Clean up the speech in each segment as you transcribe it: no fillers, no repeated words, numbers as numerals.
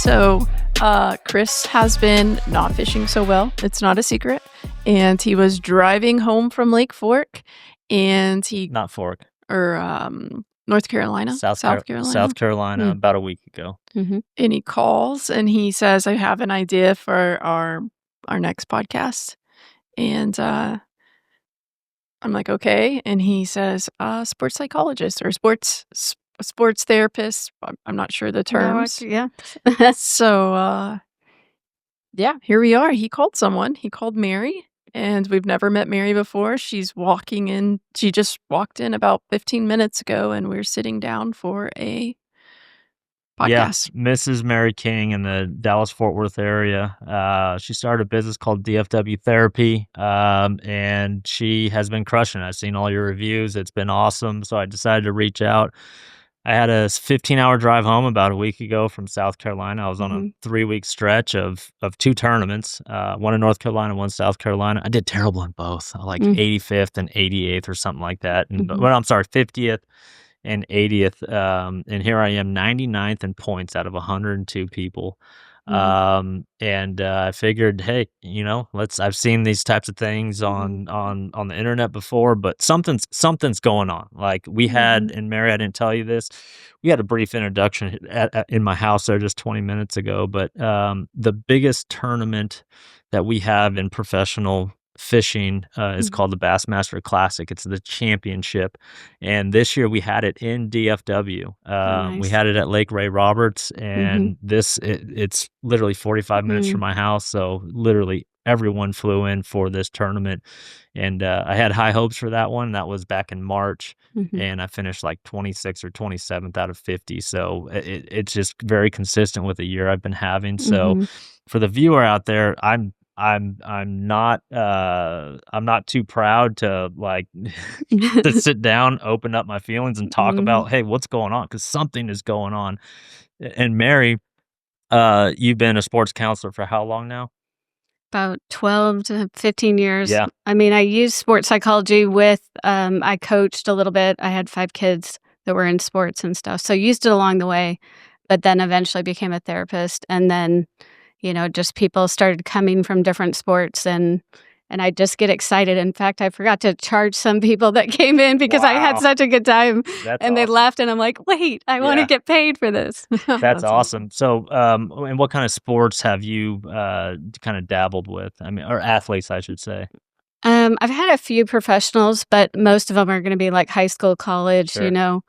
So, Chris has been not fishing so well. It's not a secret. And he was driving home from Lake Fork, and Not Fork. North Carolina, South Carolina. South Carolina, about a week ago. Mm-hmm. And he calls and he says, "I have an idea for our next podcast." And I'm like, "Okay." And he says, "Sports psychologist or sports therapist." I'm not sure the terms. Yeah. So, yeah, here we are. He called someone. He called Mary, and we've never met Mary before. She's walking in. She just walked in about 15 minutes ago, and we're sitting down for a podcast. Yeah, Mrs. Mary King in the Dallas-Fort Worth area. She started a business called DFW Therapy, and she has been crushing it. I've seen all your reviews. It's been awesome, so I decided to reach out. I had a 15-hour drive home about a week ago from South Carolina. I was on a 3-week stretch of 2 tournaments, one in North Carolina, one in South Carolina. I did terrible in both, like 85th and 88th or something like that. And, well, I'm sorry, 50th and 80th. And here I am, 99th in points out of 102 people. And I figured, hey, I've seen these types of things on the internet before, but something's going on. Like we had, and Mary, I didn't tell you this, we had a brief introduction in my house there just 20 minutes ago, but the biggest tournament that we have in professional fishing is called the Bassmaster Classic. It's the championship, and this year we had it in DFW. Nice. We had it at Lake Ray Roberts, and it's literally 45 minutes from my house, so literally everyone flew in for this tournament, and I had high hopes for that one. That was back in March, and I finished like 26th or 27th out of 50, so it's just very consistent with the year I've been having. So for the viewer out there, I'm not too proud to to sit down, open up my feelings, and talk about, hey, what's going on? Because something is going on. And Mary, you've been a sports counselor for how long now? About 12 to 15 years. Yeah. I mean, I used sports psychology with, I coached a little bit. I had 5 kids that were in sports and stuff. So used it along the way, but then eventually became a therapist. And then just people started coming from different sports, and I just get excited. In fact, I forgot to charge some people that came in because I had such a good time. That's and awesome. They left, and I'm like, wait, I want to get paid for this. That's awesome. So, and what kind of sports have you kind of dabbled with? I mean, or athletes, I should say. I've had a few professionals, but most of them are going to be like high school, college, Sure.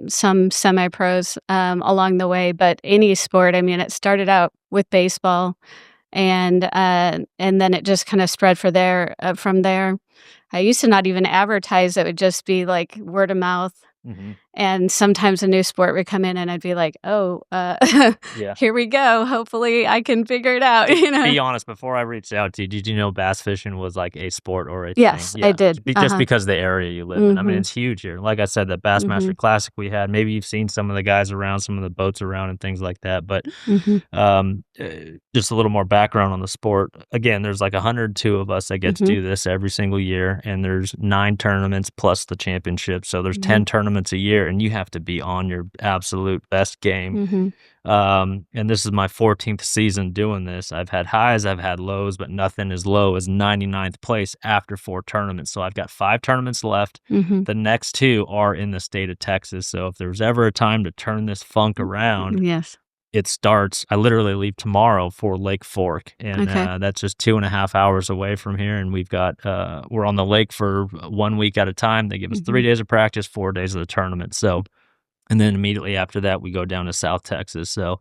some semi-pros along the way. But any sport, I mean, it started out with baseball, and then it just kind of spread from there. I used to not even advertise; it would just be like word of mouth. And sometimes a new sport would come in, and I'd be like, "Oh, here we go. Hopefully, I can figure it out." Be honest. Before I reached out to you, did you know bass fishing was like a sport or a Yes, thing? I did. Just because of the area you live in. I mean, it's huge here. Like I said, the Bassmaster Classic we had. Maybe you've seen some of the guys around, some of the boats around, and things like that. But just a little more background on the sport. Again, there's like 102 of us that get to do this every single year, and there's 9 tournaments plus the championship. So there's 10 tournaments a year, and you have to be on your absolute best game. And this is my 14th season doing this. I've had highs, I've had lows, but nothing as low as 99th place after 4 tournaments. So I've got 5 tournaments left. The next 2 are in the state of Texas. So if there's ever a time to turn this funk around, it starts. I literally leave tomorrow for Lake Fork, and that's just 2.5 hours away from here. And we've got we're on the lake for 1 week at a time. They give us 3 days of practice, 4 days of the tournament. So, and then immediately after that, we go down to South Texas. So,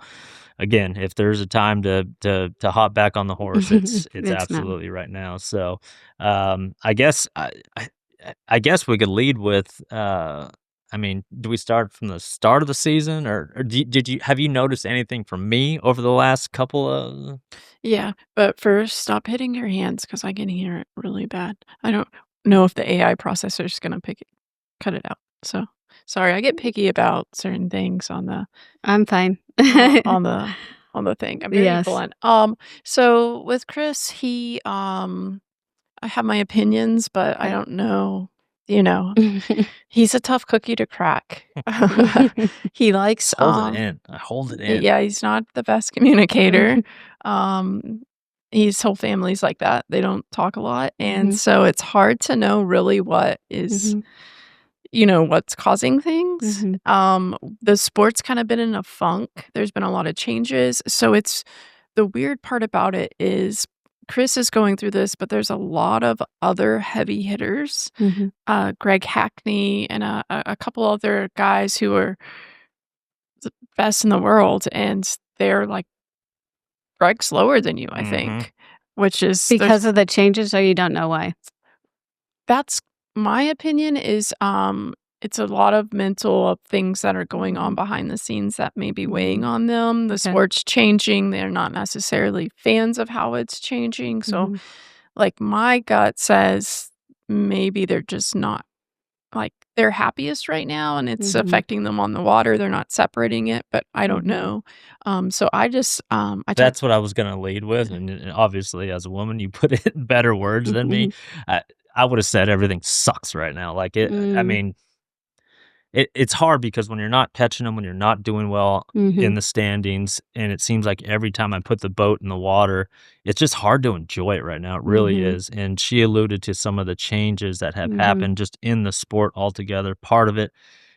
again, if there's a time to hop back on the horse, it's absolutely right now. So, I guess I guess we could lead with. I mean, do we start from the start of the season, or have you noticed anything from me over the last couple of? Yeah, but first, stop hitting your hands because I can hear it really bad. I don't know if the AI processor is going to cut it out. So sorry, I get picky about certain things on the. I'm fine. on the thing. I'm very blunt. So with Chris, I have my opinions, but I don't know he's a tough cookie to crack. He likes Hold it in. I hold it in. Yeah, he's not the best communicator. His whole family's like that. They don't talk a lot, and so it's hard to know really what is what's causing things. The sport's kind of been in a funk. There's been a lot of changes. So the weird part about it is Chris is going through this, but there's a lot of other heavy hitters. Greg Hackney and a couple other guys who are the best in the world, and they're like Greg's slower than you, I think, which is because of the changes, or you don't know why? That's my opinion is it's a lot of mental things that are going on behind the scenes that may be weighing on them. The sport's changing. They're not necessarily fans of how it's changing. So like my gut says maybe they're just not like their happiest right now, and it's affecting them on the water. They're not separating it, but I don't know. So I just That's what I was gonna lead with, and obviously as a woman, you put it in better words than me. I would have said everything sucks right now. Like I mean, it's hard because when you're not catching them, when you're not doing well in the standings, and it seems like every time I put the boat in the water, it's just hard to enjoy it right now. It really is. And she alluded to some of the changes that have happened just in the sport altogether. Part of it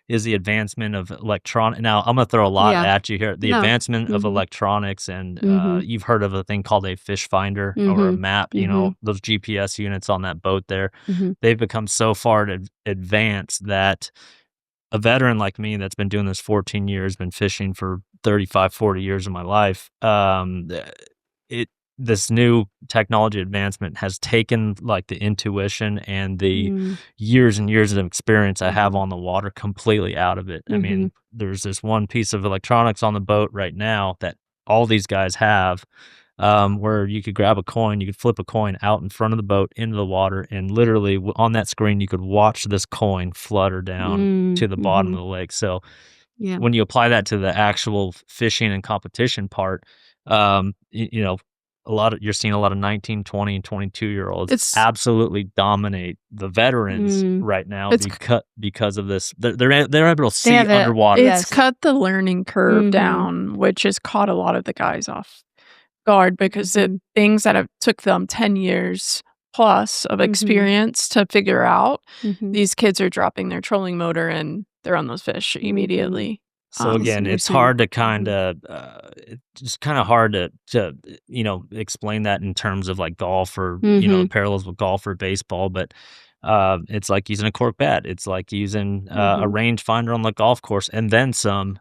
is the advancement of electronic. Now, I'm going to throw a lot at you here. The advancement of electronics, and you've heard of a thing called a fish finder or a map, those GPS units on that boat there. They've become so far advanced that a veteran like me that's been doing this 14 years, been fishing for 35, 40 years of my life, this new technology advancement has taken like the intuition and the years and years of experience I have on the water completely out of it. I mean, there's this one piece of electronics on the boat right now that all these guys have, where you could grab a coin, you could flip a coin out in front of the boat into the water, and literally on that screen, you could watch this coin flutter down to the bottom of the lake. So when you apply that to the actual fishing and competition part, you're seeing a lot of 19, 20, and 22-year-olds absolutely dominate the veterans right now because of this. They're able to see underwater. It's cut the learning curve down, which has caught a lot of the guys off guard because the things that have took them 10 years plus of experience to figure out, these kids are dropping their trolling motor and they're on those fish immediately. So again, it's hard to kind of, it's kind of hard to explain that in terms of like golf or parallels with golf or baseball, but it's like using a cork bat. It's like using a range finder on the golf course and then some.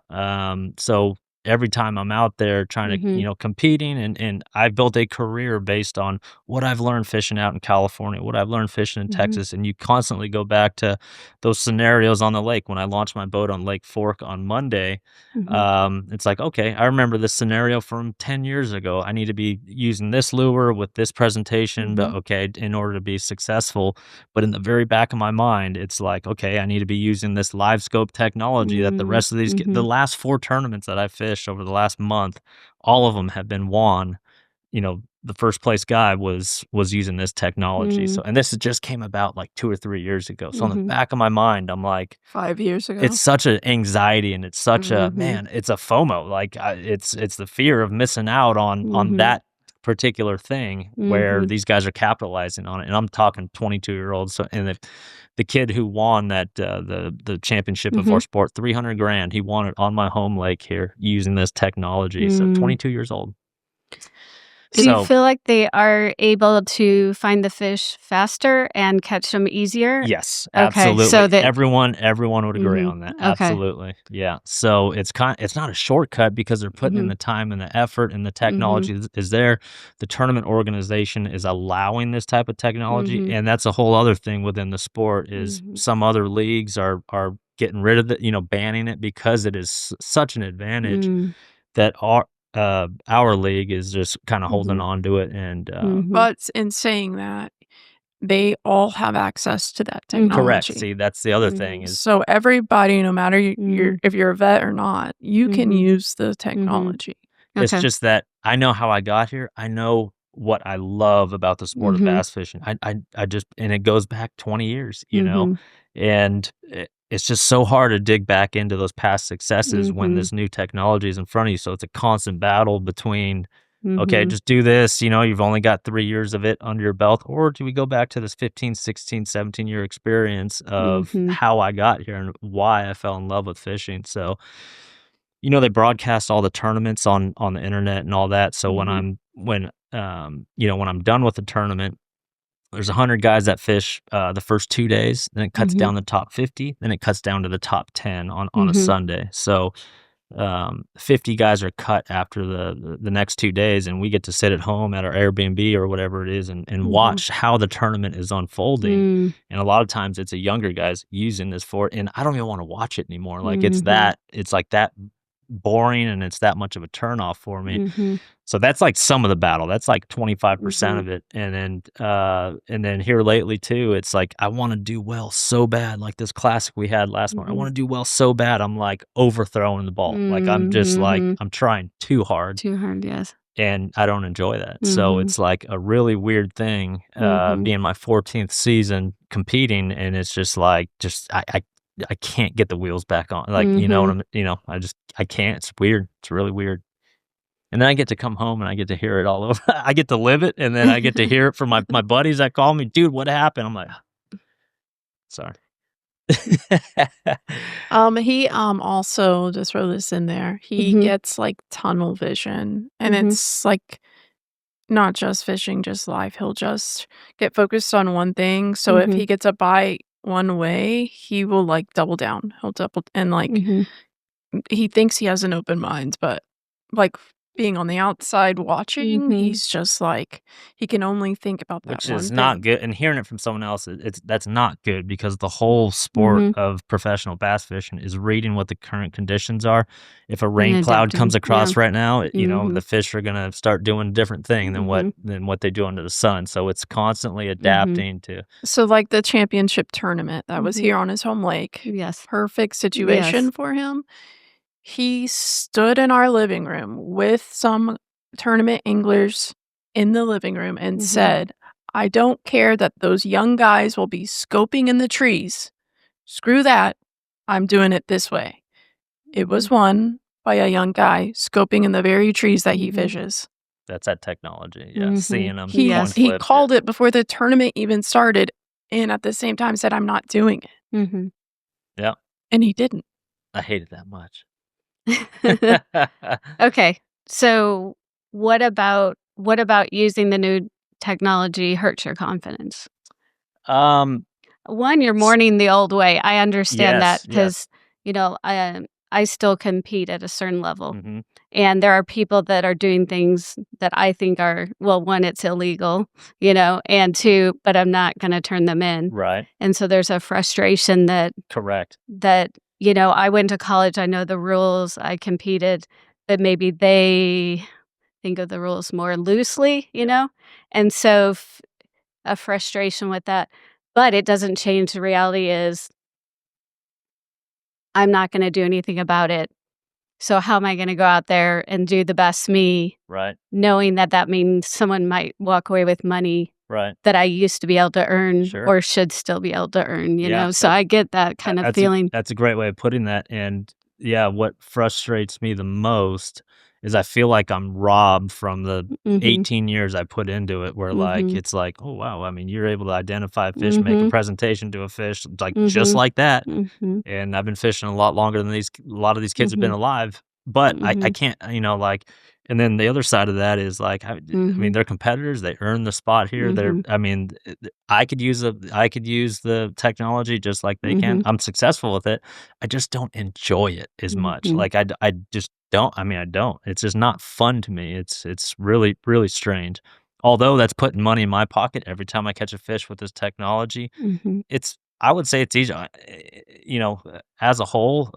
So every time I'm out there trying to, competing, and I've built a career based on what I've learned fishing out in California, what I've learned fishing in Texas, and you constantly go back to those scenarios on the lake. When I launched my boat on Lake Fork on Monday, it's like, okay, I remember this scenario from 10 years ago. I need to be using this lure with this presentation, but okay, in order to be successful. But in the very back of my mind, it's like, okay, I need to be using this live scope technology that the rest of these, the last 4 tournaments that I fished over the last month, all of them have been won. The first place guy was using this technology. So, and this just came about like 2 or 3 years ago. So in the back of my mind, I'm like, 5 years ago. It's such an anxiety, and it's such a it's a FOMO. Like it's the fear of missing out on that particular thing where these guys are capitalizing on it. And I'm talking 22-year-olds. So, and the kid who won that the championship of our sport, $300,000, he won it on my home lake here using this technology. So 22 years old. Do you feel like they are able to find the fish faster and catch them easier? Yes, absolutely. So that everyone would agree on that. Absolutely. Yeah. So it's not a shortcut because they're putting in the time and the effort, and the technology is there. The tournament organization is allowing this type of technology, and that's a whole other thing within the sport is some other leagues are getting rid of it, banning it because it is such an advantage that our league is just kind of holding on to it. And but in saying that, they all have access to that technology. Correct. See, that's the other thing is, so everybody, no matter if you're a vet or not, you can use the technology. It's just that I know how I got here. I know what I love about the sport of bass fishing. I just, and it goes back 20 years, you know, and it's just so hard to dig back into those past successes when this new technology is in front of you. So it's a constant battle between, okay, just do this, you know, you've only got 3 years of it under your belt, or do we go back to this 15, 16, 17-year experience of how I got here and why I fell in love with fishing? So, you know, they broadcast all the tournaments on the internet and all that. So when you know, when I'm done with the tournament, there's 100 guys that fish the first 2 days, then it cuts down the top 50, then it cuts down to the top 10 on a Sunday. So 50 guys are cut after the next 2 days, and we get to sit at home at our Airbnb or whatever it is and watch how the tournament is unfolding. And a lot of times it's a younger guys using this for, and I don't even want to watch it anymore. Like it's like that boring, and it's that much of a turnoff for me. So that's like some of the battle. That's like 25% of it. And then here lately too, it's like I want to do well so bad. Like this classic we had last month, I want to do well so bad. I'm like overthrowing the ball. Like I'm just like I'm trying too hard. Too hard, yes. And I don't enjoy that. So it's like a really weird thing being my 14th season competing, and it's just like I can't get the wheels back on. Like, you know what I'm, you know, I can't. It's weird. It's really weird. And then I get to come home and I get to hear it all over. I get to live it, and then I get to hear it from my buddies that call me, dude, what happened? I'm like, sorry. He also, just throw this in there, he gets like tunnel vision, and it's like not just fishing, just life. He'll just get focused on one thing. So if he gets a bite one way, he will like double down. He'll double, and like he thinks he has an open mind, but like being on the outside watching, he's just like, he can only think about that which one is thing. not good. And hearing it from someone else, that's not good, because the whole sport of professional bass fishing is reading what the current conditions are. If a rain cloud comes across right now, you know, the fish are going to start doing a different thing than what they do under the sun. So it's constantly adapting to. So like the championship tournament that was here on his home lake. Yes. Perfect situation for him. He stood in our living room with some tournament anglers in the living room and said, I don't care that those young guys will be scoping in the trees. Screw that. I'm doing it this way. It was won by a young guy scoping in the very trees that he fishes. That's that technology. Yeah. Seeing them. He called it before the tournament even started, and at the same time said, I'm not doing it. Yeah. And he didn't. I hate it that much. Okay, so what about using the new technology hurts your confidence? One, you're mourning the old way. I understand that, because you know, I still compete at a certain level, and there are people that are doing things that I think are, well, one, it's illegal, you know, and two, but I'm not going to turn them in, right? And so there's a frustration that you know, I went to college, I know the rules, I competed, but maybe they think of the rules more loosely, you know? And so a frustration with that. But it doesn't change. The reality is I'm not going to do anything about it. So how am I going to go out there and do the best me, right? Knowing that means someone might walk away with money that I used to be able to earn or should still be able to earn, you know? So I get that kind of feeling. That's a great way of putting that. And yeah, what frustrates me the most is I feel like I'm robbed from the 18 years I put into it, where like, it's like, oh, wow. I mean, you're able to identify a fish, make a presentation to a fish, like just like that. And I've been fishing a lot longer than a lot of these kids have been alive. But I can't, you know, like, and then the other side of that is like, I mean, they're competitors. They earn the spot here. I mean, I could use the technology just like they can. I'm successful with it. I just don't enjoy it as much. Like I just don't. I mean, I don't. It's just not fun to me. It's really, really strange. Although that's putting money in my pocket every time I catch a fish with this technology. I would say it's easy, you know, as a whole,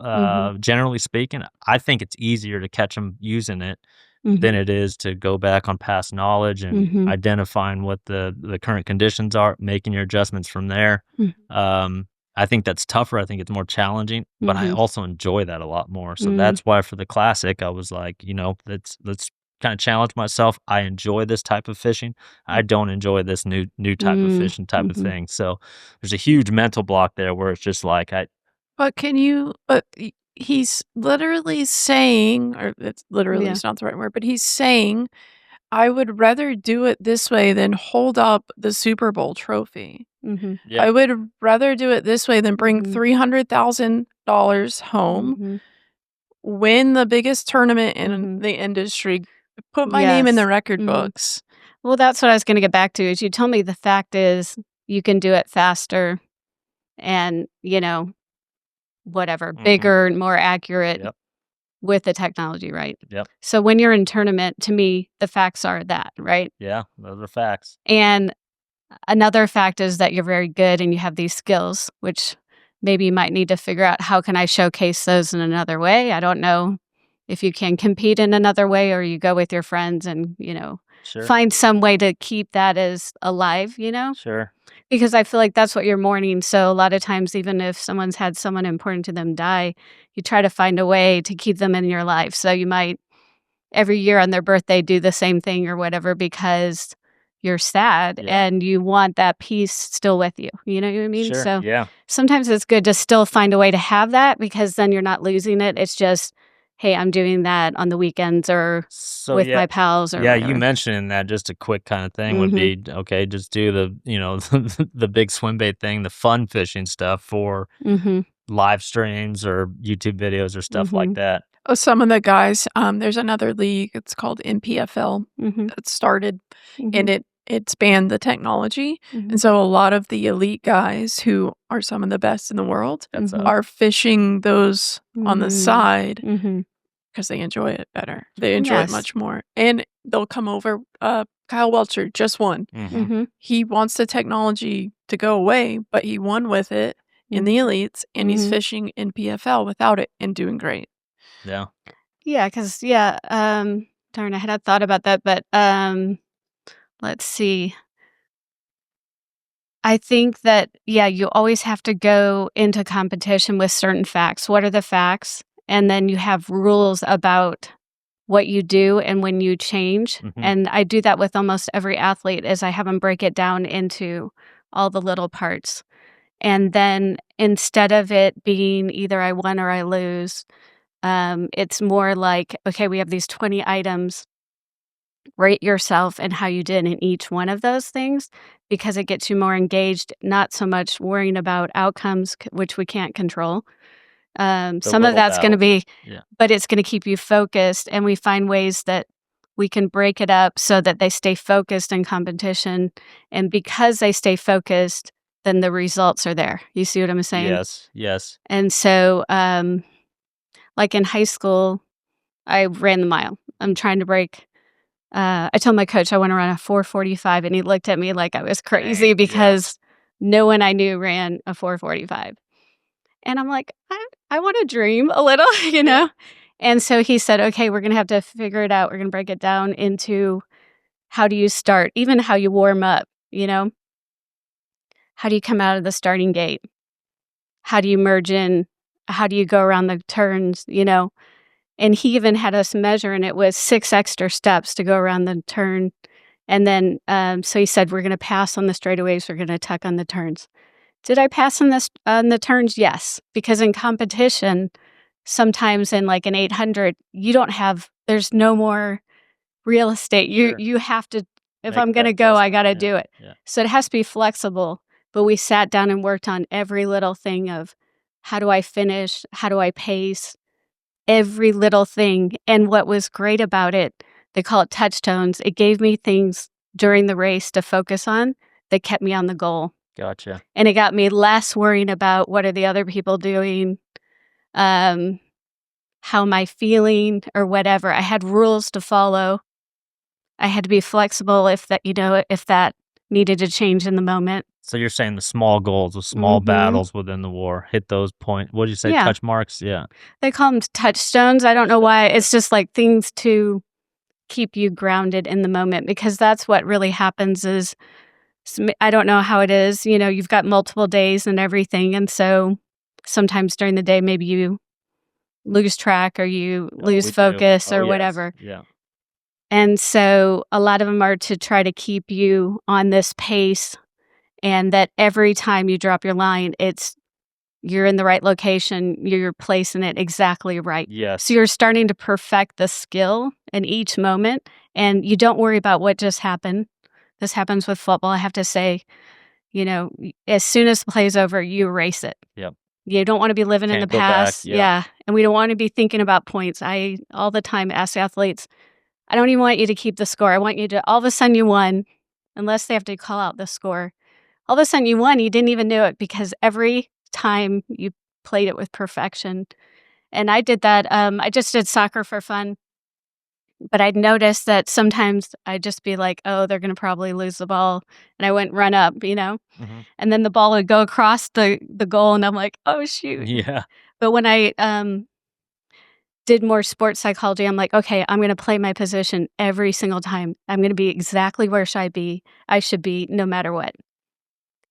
generally speaking, I think it's easier to catch them using it than it is to go back on past knowledge and identifying what the current conditions are, making your adjustments from there. I think that's tougher. I think it's more challenging, but I also enjoy that a lot more. So that's why for the classic, I was like, you know, let's kind of challenge myself. I enjoy this type of fishing. I don't enjoy this new type of fishing type of thing. So there's a huge mental block there where it's just like But he's literally saying, or it's literally Yeah. is not the right word, but he's saying, I would rather do it this way than hold up the Super Bowl trophy. Yeah. I would rather do it this way than bring $300,000 home, win the biggest tournament in the industry, put my name in the record books. Well, that's what I was going to get back to. Is you told me the fact is you can do it faster, and whatever, bigger, more accurate with the technology, right? Yep. So when you're in tournament, to me, the facts are that, right? Yeah, those are facts. And another fact is that you're very good and you have these skills, which maybe you might need to figure out how can I showcase those in another way. I don't know if you can compete in another way or you go with your friends and, find some way to keep that as alive, Sure. Because I feel like that's what you're mourning. So a lot of times, even if someone's had someone important to them die, you try to find a way to keep them in your life. So you might every year on their birthday do the same thing or whatever because you're sad and you want that peace still with you. You know what I mean? Sure. So sometimes it's good to still find a way to have that because then you're not losing it. It's just, hey, I'm doing that on the weekends or with my pals or whatever. You mentioning that, just a quick kind of thing would be, okay, just do the, the big swim bait thing, the fun fishing stuff for live streams or YouTube videos or stuff like that. Oh, some of the guys, there's another league, it's called NPFL, that started, and it's banned the technology. And so a lot of the elite guys who are some of the best in the world are fishing those on the side because they enjoy it better. They enjoy it much more. And they'll come over. Kyle Welcher just won. He wants the technology to go away, but he won with it in the elites, and he's fishing in PFL without it and doing great. Yeah. Yeah, because, darn, I had thought about that, but let's see. I think that, you always have to go into competition with certain facts. What are the facts? And then you have rules about what you do and when you change. And I do that with almost every athlete is I have them break it down into all the little parts. And then instead of it being either I win or I lose, it's more like, okay, we have these 20 items. Rate yourself and how you did in each one of those things because it gets you more engaged, not so much worrying about outcomes, which we can't control. Some of that's going to be, but it's going to keep you focused. And we find ways that we can break it up so that they stay focused in competition. And because they stay focused, then the results are there. You see what I'm saying? Yes. And so, like in high school, I ran the mile. I'm trying to break. I told my coach I want to run a 4:45, and he looked at me like I was crazy because no one I knew ran a 4:45. And I'm like, I want to dream a little, And so he said, okay, we're going to have to figure it out. We're going to break it down into how do you start, even how you warm up, How do you come out of the starting gate? How do you merge in? How do you go around the turns, And he even had us measure, and it was 6 extra steps to go around the turn. And then, so he said, we're going to pass on the straightaways. We're going to tuck on the turns. Did I pass on the turns? Yes. Because in competition, sometimes in like an 800, there's no more real estate. You have to, if I'm going to go, I got to do it. Yeah. So it has to be flexible. But we sat down and worked on every little thing of how do I finish? How do I pace? Every little thing. And what was great about it, they call it touchstones. It gave me things during the race to focus on that kept me on the goal. Gotcha. And it got me less worrying about what are the other people doing, how am I feeling or whatever. I had rules to follow. I had to be flexible if that needed to change in the moment. So you're saying the small goals, the small battles within the war, hit those points. What did you say? Yeah. Touch marks? Yeah. They call them touchstones. I don't know why. It's just like things to keep you grounded in the moment because that's what really happens is, I don't know how it is. You've got multiple days and everything. And so sometimes during the day, maybe you lose track or you lose focus or whatever. Yeah. And so a lot of them are to try to keep you on this pace, and that every time you drop your line, you're in the right location, you're placing it exactly right. Yes. So you're starting to perfect the skill in each moment, and you don't worry about what just happened. This happens with football. I have to say, as soon as the play's over, you erase it. Yep. You don't want to be living in the Can't go back. past. Yep. Yeah. And we don't want to be thinking about points. I all the time ask athletes, I don't even want you to keep the score. I want you to, all of a sudden you won, unless they have to call out the score. All of a sudden you won, you didn't even know it, because every time you played it with perfection. And I did that. I just did soccer for fun, but I'd noticed that sometimes I'd just be like, oh, they're going to probably lose the ball. And I wouldn't run up, Mm-hmm. and then the ball would go across the goal, and I'm like, oh, shoot. Yeah. But when I did more sports psychology, I'm like, okay, I'm going to play my position every single time. I'm going to be exactly where I should be no matter what.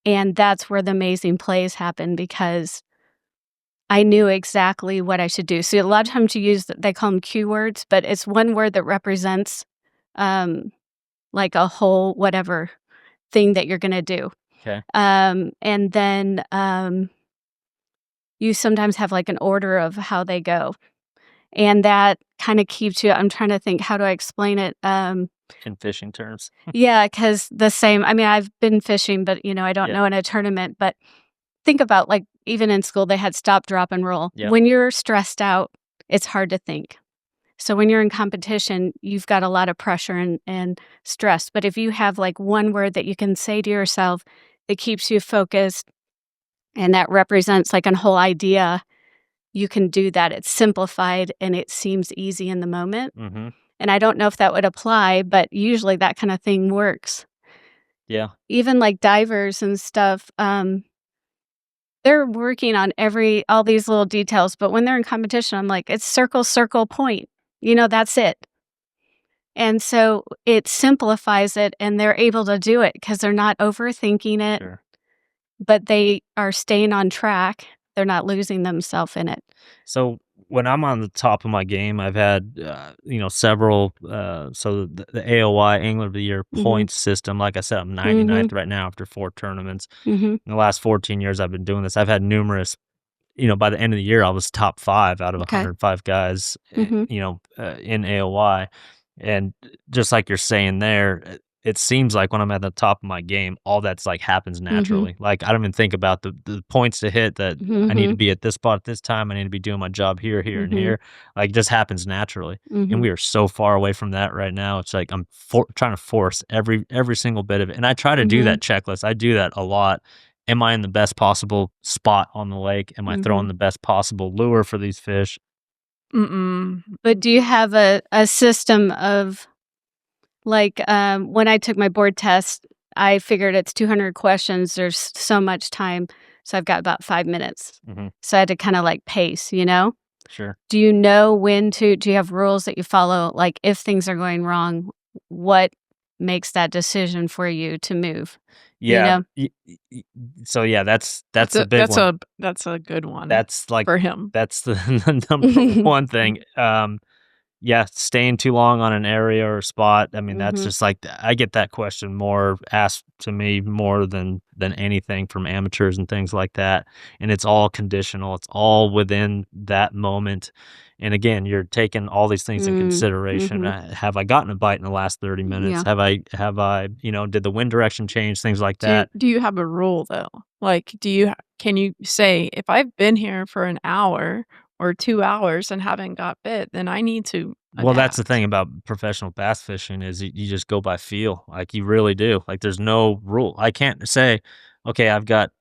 And that's where the amazing plays happen, because I knew exactly what I should do. So a lot of times they call them cue words, but it's one word that represents like a whole whatever thing that you're going to do. Okay. And then you sometimes have like an order of how they go. And that kind of keeps you, I'm trying to think, how do I explain it? In fishing terms. Yeah, because I've been fishing, but, I don't know in a tournament. But think about, like, even in school, they had stop, drop, and roll. Yep. When you're stressed out, it's hard to think. So when you're in competition, you've got a lot of pressure and stress. But if you have, like, one word that you can say to yourself that keeps you focused, and that represents, like, a whole idea, you can do that. It's simplified, and it seems easy in the moment. Mm-hmm. And I don't know if that would apply, but usually that kind of thing works. Yeah. Even like divers and stuff, they're working on all these little details, but when they're in competition, I'm like, it's circle, circle, point. That's it. And so it simplifies it, and they're able to do it because they're not overthinking it, Sure. but they are staying on track. They're not losing themselves in it. So when I'm on the top of my game, I've had, several, so the AOY Angler of the Year points system, like I said, I'm 99th right now after 4 tournaments. In the last 14 years I've been doing this, I've had numerous, by the end of the year, I was top 5 out of 105 guys, in AOY. And just like you're saying there, it seems like when I'm at the top of my game, all that's like happens naturally. Like I don't even think about the points to hit that I need to be at this spot at this time. I need to be doing my job here, and here. Like it just happens naturally. And we are so far away from that right now. It's like I'm trying to force every single bit of it. And I try to do that checklist. I do that a lot. Am I in the best possible spot on the lake? Am I throwing the best possible lure for these fish? But do you have a system of, like, when I took my board test, I figured it's 200 questions. There's so much time. So I've got about 5 minutes. So I had to kind of like pace, Sure. Do you know do you have rules that you follow? Like if things are going wrong, what makes that decision for you to move? Yeah. So yeah, that's a big one. That's a good one. That's like for him. That's the number one thing. Staying too long on an area or spot. I mean, that's just like I get that question more asked to me more than anything from amateurs and things like that. And it's all conditional. It's all within that moment. And again, you're taking all these things in consideration. Have I gotten a bite in the last 30 minutes? Yeah. Have I, did the wind direction change? Things like that. Do you have a rule though? Like, can you say, if I've been here for an hour or 2 hours and haven't got bit, then I need to Well, that's the adapt? thing about professional bass fishing is you just go by feel. Like you really do. Like there's no rule. I can't say, okay, I've got,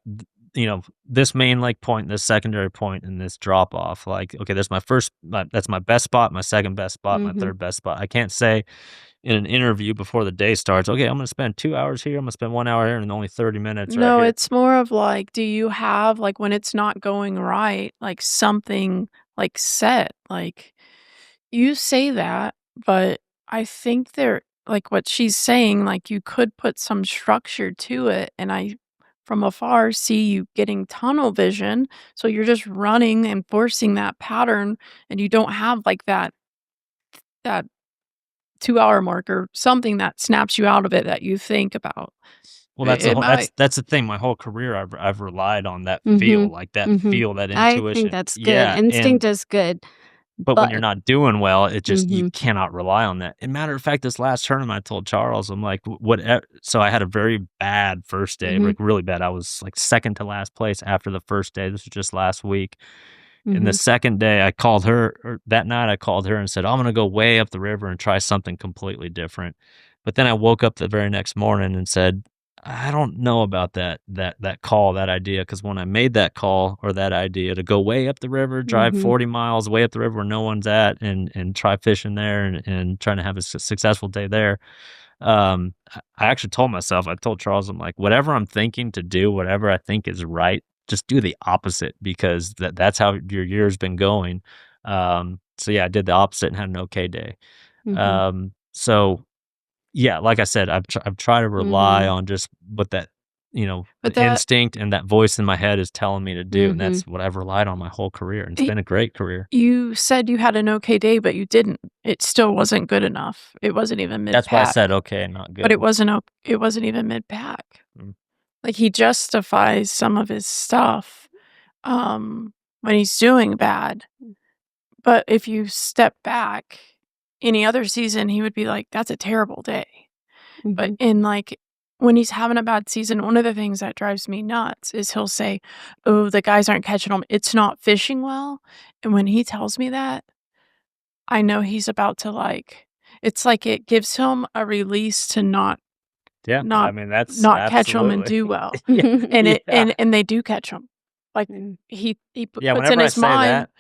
this main lake point, this secondary point, and this drop off. Like, okay, that's that's my best spot, my second best spot, my third best spot. I can't say in an interview before the day starts, okay, I'm going to spend 2 hours here, I'm going to spend 1 hour here, and only 30 minutes right No, here. it's more of like, do you have, like, when it's not going right, like something like set? Like, you say that, but I think like what she's saying, like you could put some structure to it. And I, from afar, see you getting tunnel vision. So you're just running and forcing that pattern, and you don't have like that 2-hour mark or something that snaps you out of it that you think about. Well, that's the It whole might that's the thing. My whole career, I've relied on that feel, like that feel, that I think intuition. that's good. Yeah, Instinct is good, but when you're but not doing well, it just you Mhm. cannot rely on that. And matter of fact, this last tournament, I told Charles, I'm like, what? So I had a very bad first day, like really bad. I was like second to last place after the first day. This was just last week. And the second day, I called her, or that night, I called her and said, I'm going to go way up the river and try something completely different. But then I woke up the very next morning and said, I don't know about that call, that idea, because when I made that call or that idea to go way up the river, drive 40 miles way up the river where no one's at, and try fishing there and trying to have a successful day there, I actually told myself, I told Charles, I'm like, whatever I'm thinking to do, whatever I think is right, just do the opposite, because that's how your year's been going. So yeah, I did the opposite and had an okay day. So yeah, like I said, I've tried to rely on just what that, but the instinct and that voice in my head is telling me to do, and that's what I've relied on my whole career, and it's been a great career. You said you had an okay day, but you didn't. It still wasn't good enough. It wasn't even mid-pack. That's why I said okay, not good. But it wasn't even mid-pack. Like, he justifies some of his stuff when he's doing bad. But if you step back, any other season, he would be like, that's a terrible day. But in like, when he's having a bad season, one of the things that drives me nuts is he'll say, oh, the guys aren't catching them. It's not fishing well. And when he tells me that, I know he's about to it's like it gives him a release to not that's not catch them and absolutely. do well. Yeah. And they do catch them. Like, he puts in Whenever I his say mind. that,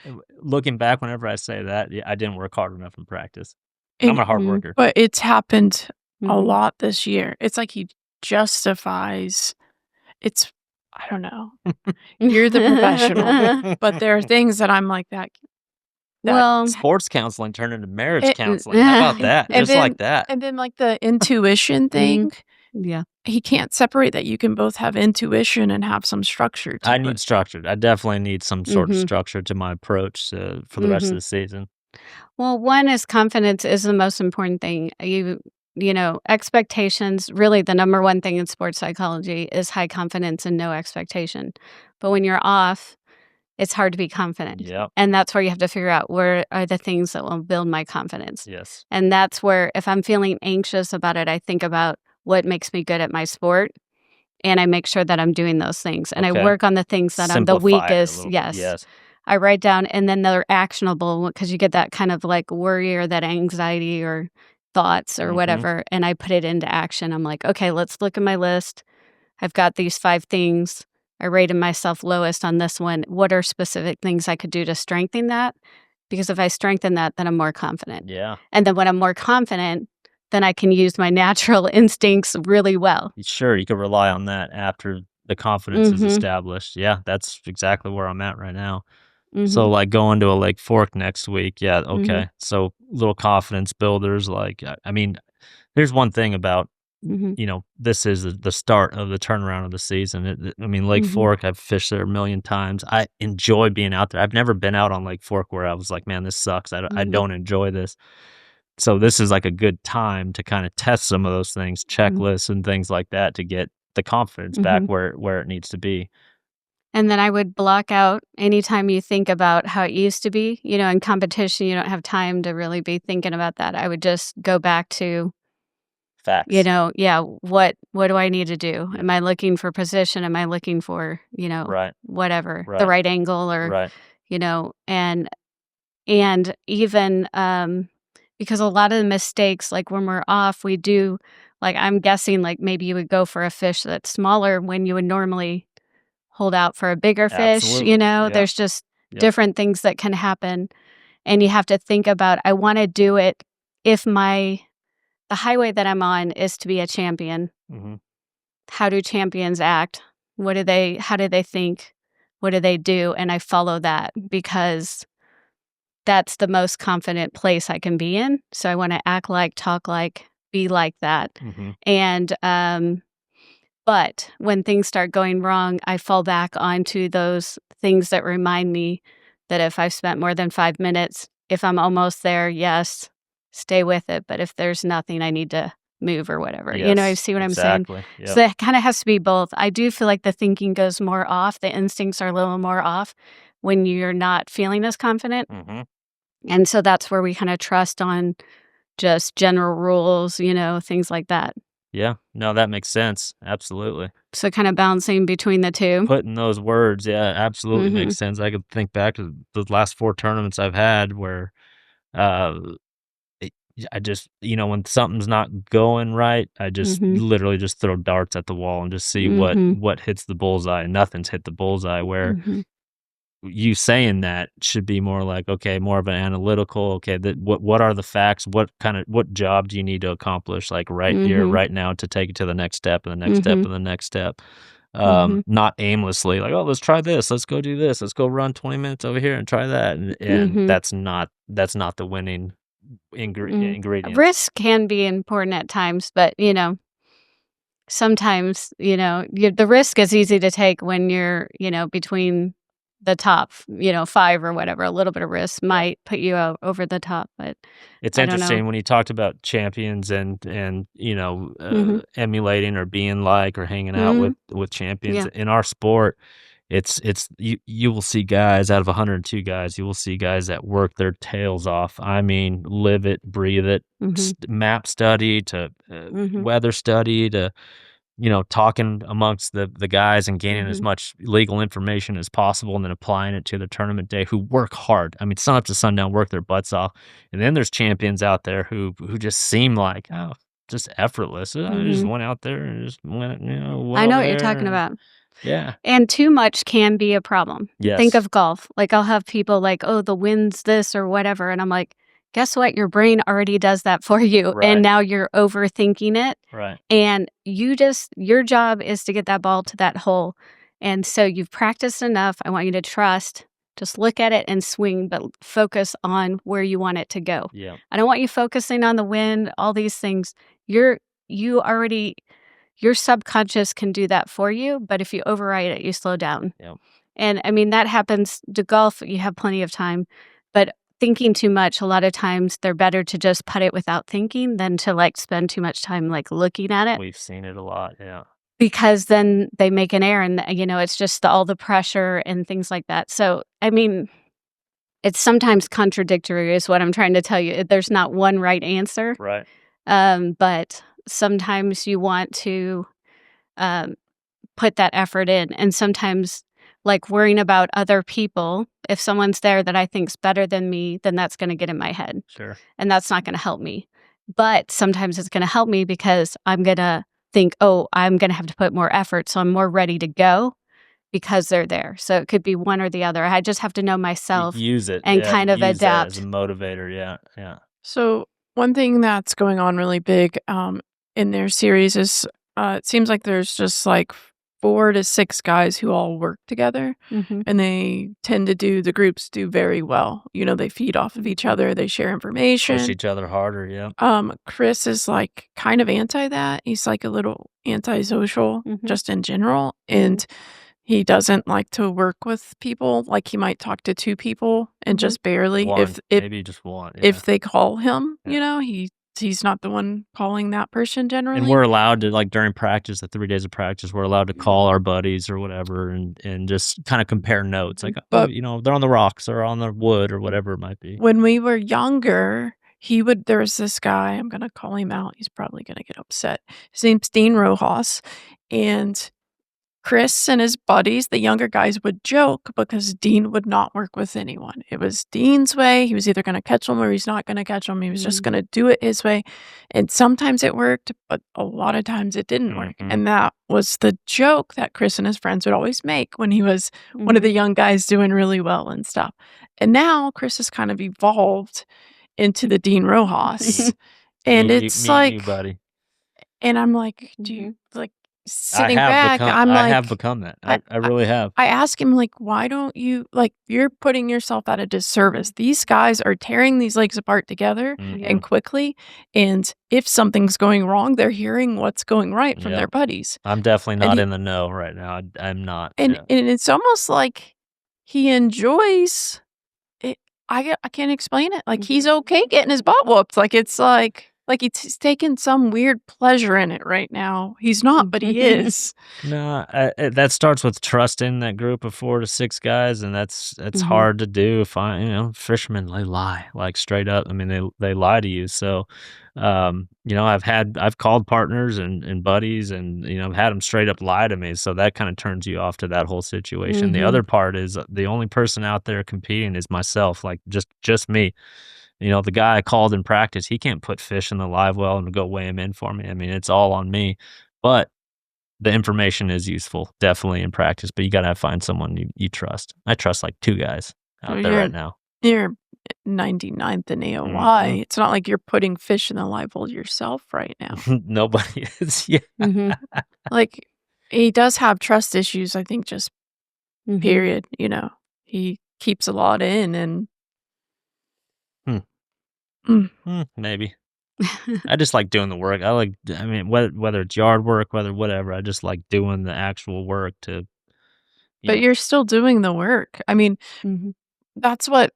looking back, whenever I say that, I didn't work hard enough in practice. I'm a hard worker. But it's happened a lot this year. It's like he justifies. I don't know. You're the professional, but there are things that I'm like that. Well, Sports counseling turned into marriage counseling. How about that? Just like that. And then like the intuition thing. Yeah. He can't separate that. You can both have intuition and have some structure to I it. need structure. I definitely need some sort of structure to my approach for the rest of the season. Well, one is confidence is the most important thing. Expectations, really the number one thing in sports psychology is high confidence and no expectation. But when you're off, it's hard to be confident. Yep. And that's where you have to figure out where are the things that will build my confidence. Yes. And that's where, if I'm feeling anxious about it, I think about what makes me good at my sport, and I make sure that I'm doing those things. And I work on the things that I'm the weakest. Yes. I write down, and then they're actionable, because you get that kind of like worry or that anxiety or thoughts or whatever, and I put it into action. I'm like, okay, let's look at my list. I've got these 5 things. I rated myself lowest on this one. What are specific things I could do to strengthen that? Because if I strengthen that, then I'm more confident. Yeah. And then when I'm more confident, then I can use my natural instincts really well. Sure, you can rely on that after the confidence is established. Yeah, that's exactly where I'm at right now. So like going to a Lake Fork next week. Yeah, okay. So little confidence builders. Like, I mean, there's one thing about, this is the start of the turnaround of the season. Lake Fork, I've fished there a million times. I enjoy being out there. I've never been out on Lake Fork where I was like, man, this sucks. I don't enjoy this. So this is like a good time to kind of test some of those things, checklists and things like that, to get the confidence back where it needs to be. And then I would block out anytime you think about how it used to be. In competition, you don't have time to really be thinking about that. I would just go back to facts. What do I need to do? Am I looking for position? Am I looking for, whatever, the right angle, or, and even because a lot of the mistakes, like when we're off, we do, like, I'm guessing, like maybe you would go for a fish that's smaller when you would normally hold out for a bigger fish. Absolutely. There's just different things that can happen. And you have to think about, I want to do it if the highway that I'm on is to be a champion. How do champions act? How do they think? What do they do? And I follow that, because that's the most confident place I can be in. So I want to act like, talk like, be like that. And, but when things start going wrong, I fall back onto those things that remind me that if I've spent more than 5 minutes, if I'm almost there, yes, stay with it. But if there's nothing, I need to move or whatever. You know, I Yes, see what I'm saying? exactly. So Yep. that kind of has to be both. I do feel like the thinking goes more off. The instincts are a little more off when you're not feeling as confident. hmm And so that's where we kind of trust on just general rules, you know, things like that. Yeah. No, that makes sense. Absolutely. So kind of balancing between the two. Putting those words, yeah, absolutely Mm-hmm. makes sense. I could think back to the last 4 tournaments I've had where uh I just, when something's not going right, I just Mm-hmm. literally just throw darts at the wall and just see what hits the bullseye. And nothing's hit the bullseye. Where Mm-hmm. you saying that should be more like, okay, more of an analytical. Okay, what are the facts? What job do you need to accomplish? Like right here, Mm-hmm. right now, to take it to the next step and the next step and the next step. Mm-hmm. Not aimlessly like, oh, let's try this, let's go do this, let's go run 20 minutes over here and try that, and Mm-hmm. that's not the winning ingredient. Risk can be important at times, but sometimes the risk is easy to take when you're between the top 5 or whatever. A little bit of risk might put you over the top, but It's I don't know. interesting when you talked about champions and emulating or being like or hanging out with champions. Yeah. In our sport. It's you will see guys out of 102 guys, you will see guys that work their tails off. I mean, live it, breathe it, map study to weather study to talking amongst the guys and gaining as much legal information as possible, and then applying it to the tournament day, who work hard. I mean, sun up to sundown, work their butts off. And then there's champions out there who just seem like, oh, just effortless. I just went out there and just went, went I know over what you're there talking and- about. Yeah. And too much can be a problem. Yes. Think of golf. Like, I'll have people like, oh, the wind's this or whatever. And I'm like, guess what? Your brain already does that for you. Right. And now you're overthinking it. Right. And your job is to get that ball to that hole. And so you've practiced enough. I want you to trust. Just look at it and swing, but focus on where you want it to go. Yeah. I don't want you focusing on the wind, all these things. Your subconscious can do that for you, but if you override it, you slow down. Yep. And I mean, that happens to golf. You have plenty of time, but thinking too much, a lot of times they're better to just putt it without thinking than to spend too much time looking at it. We've seen it a lot. Yeah. Because then they make an error and it's just all the pressure and things like that. So, I mean, it's sometimes contradictory is what I'm trying to tell you. There's not one right answer. Right. But sometimes you want to put that effort in, and sometimes worrying about other people, if someone's there that I think's better than me, then that's going to get in my head. Sure. And that's not going to help me. But sometimes it's going to help me because I'm going to think, oh, I'm going to have to put more effort, so I'm more ready to go because they're there. So it could be one or the other. I just have to know myself. Use it and kind of use that adapt as a motivator. Yeah. So one thing that's going on really big in their series is it seems like there's just 4 to 6 guys who all work together, and they tend to the groups do very well. They feed off of each other, they share information. Push each other harder, yeah. Chris is kind of anti that. He's a little antisocial just in general, and he doesn't like to work with people. He might talk to 2 people and just barely. One, if maybe just one. Yeah. if they call him, he's not the one calling that person generally. And we're allowed to, during practice, the 3 days of practice, we're allowed to call our buddies or whatever and just kind of compare notes. But they're on the rocks or on the wood or whatever it might be. when we were younger, there was this guy, I'm going to call him out. He's probably going to get upset. His name's Dean Rojas. And Chris and his buddies, the younger guys, would joke because Dean would not work with anyone. It was Dean's way. He was either going to catch them or he's not going to catch them. He was just going to do it his way. And sometimes it worked, but a lot of times it didn't work. And that was the joke that Chris and his friends would always make when he was one of the young guys doing really well and stuff. And now Chris has kind of evolved into the Dean Rojas. And it's you, buddy. And I'm like, do you sitting I back, have become that. I really have. I ask him, why don't you, you're putting yourself at a disservice. These guys are tearing these legs apart together and quickly. And if something's going wrong, they're hearing what's going right from their buddies. I'm definitely not in the know right now. I'm not. And it's almost like he enjoys it. I can't explain it. Like, he's okay getting his butt whooped. Like, it's like he's taking some weird pleasure in it right now. He's not, but he is. No, that starts with trusting that group of 4 to 6 guys, and that's hard to do. Fishermen, they lie, like, straight up. I mean, they lie to you. So, I've called partners and buddies, and I've had them straight up lie to me. So that kind of turns you off to that whole situation. The other part is the only person out there competing is myself, like just me. The guy I called in practice, he can't put fish in the live well and go weigh him in for me. I mean, it's all on me. But the information is useful, definitely, in practice, but you gotta find someone you trust. I trust, like, 2 guys out there right now. You're 99th in AOY. It's not like you're putting fish in the live well yourself right now. Nobody is, yeah. Like, he does have trust issues, I think, just period, He keeps a lot in and Maybe. I just like doing the work. Whether it's yard work, whatever, I just like doing the actual work to But you're still doing the work. I mean, that's what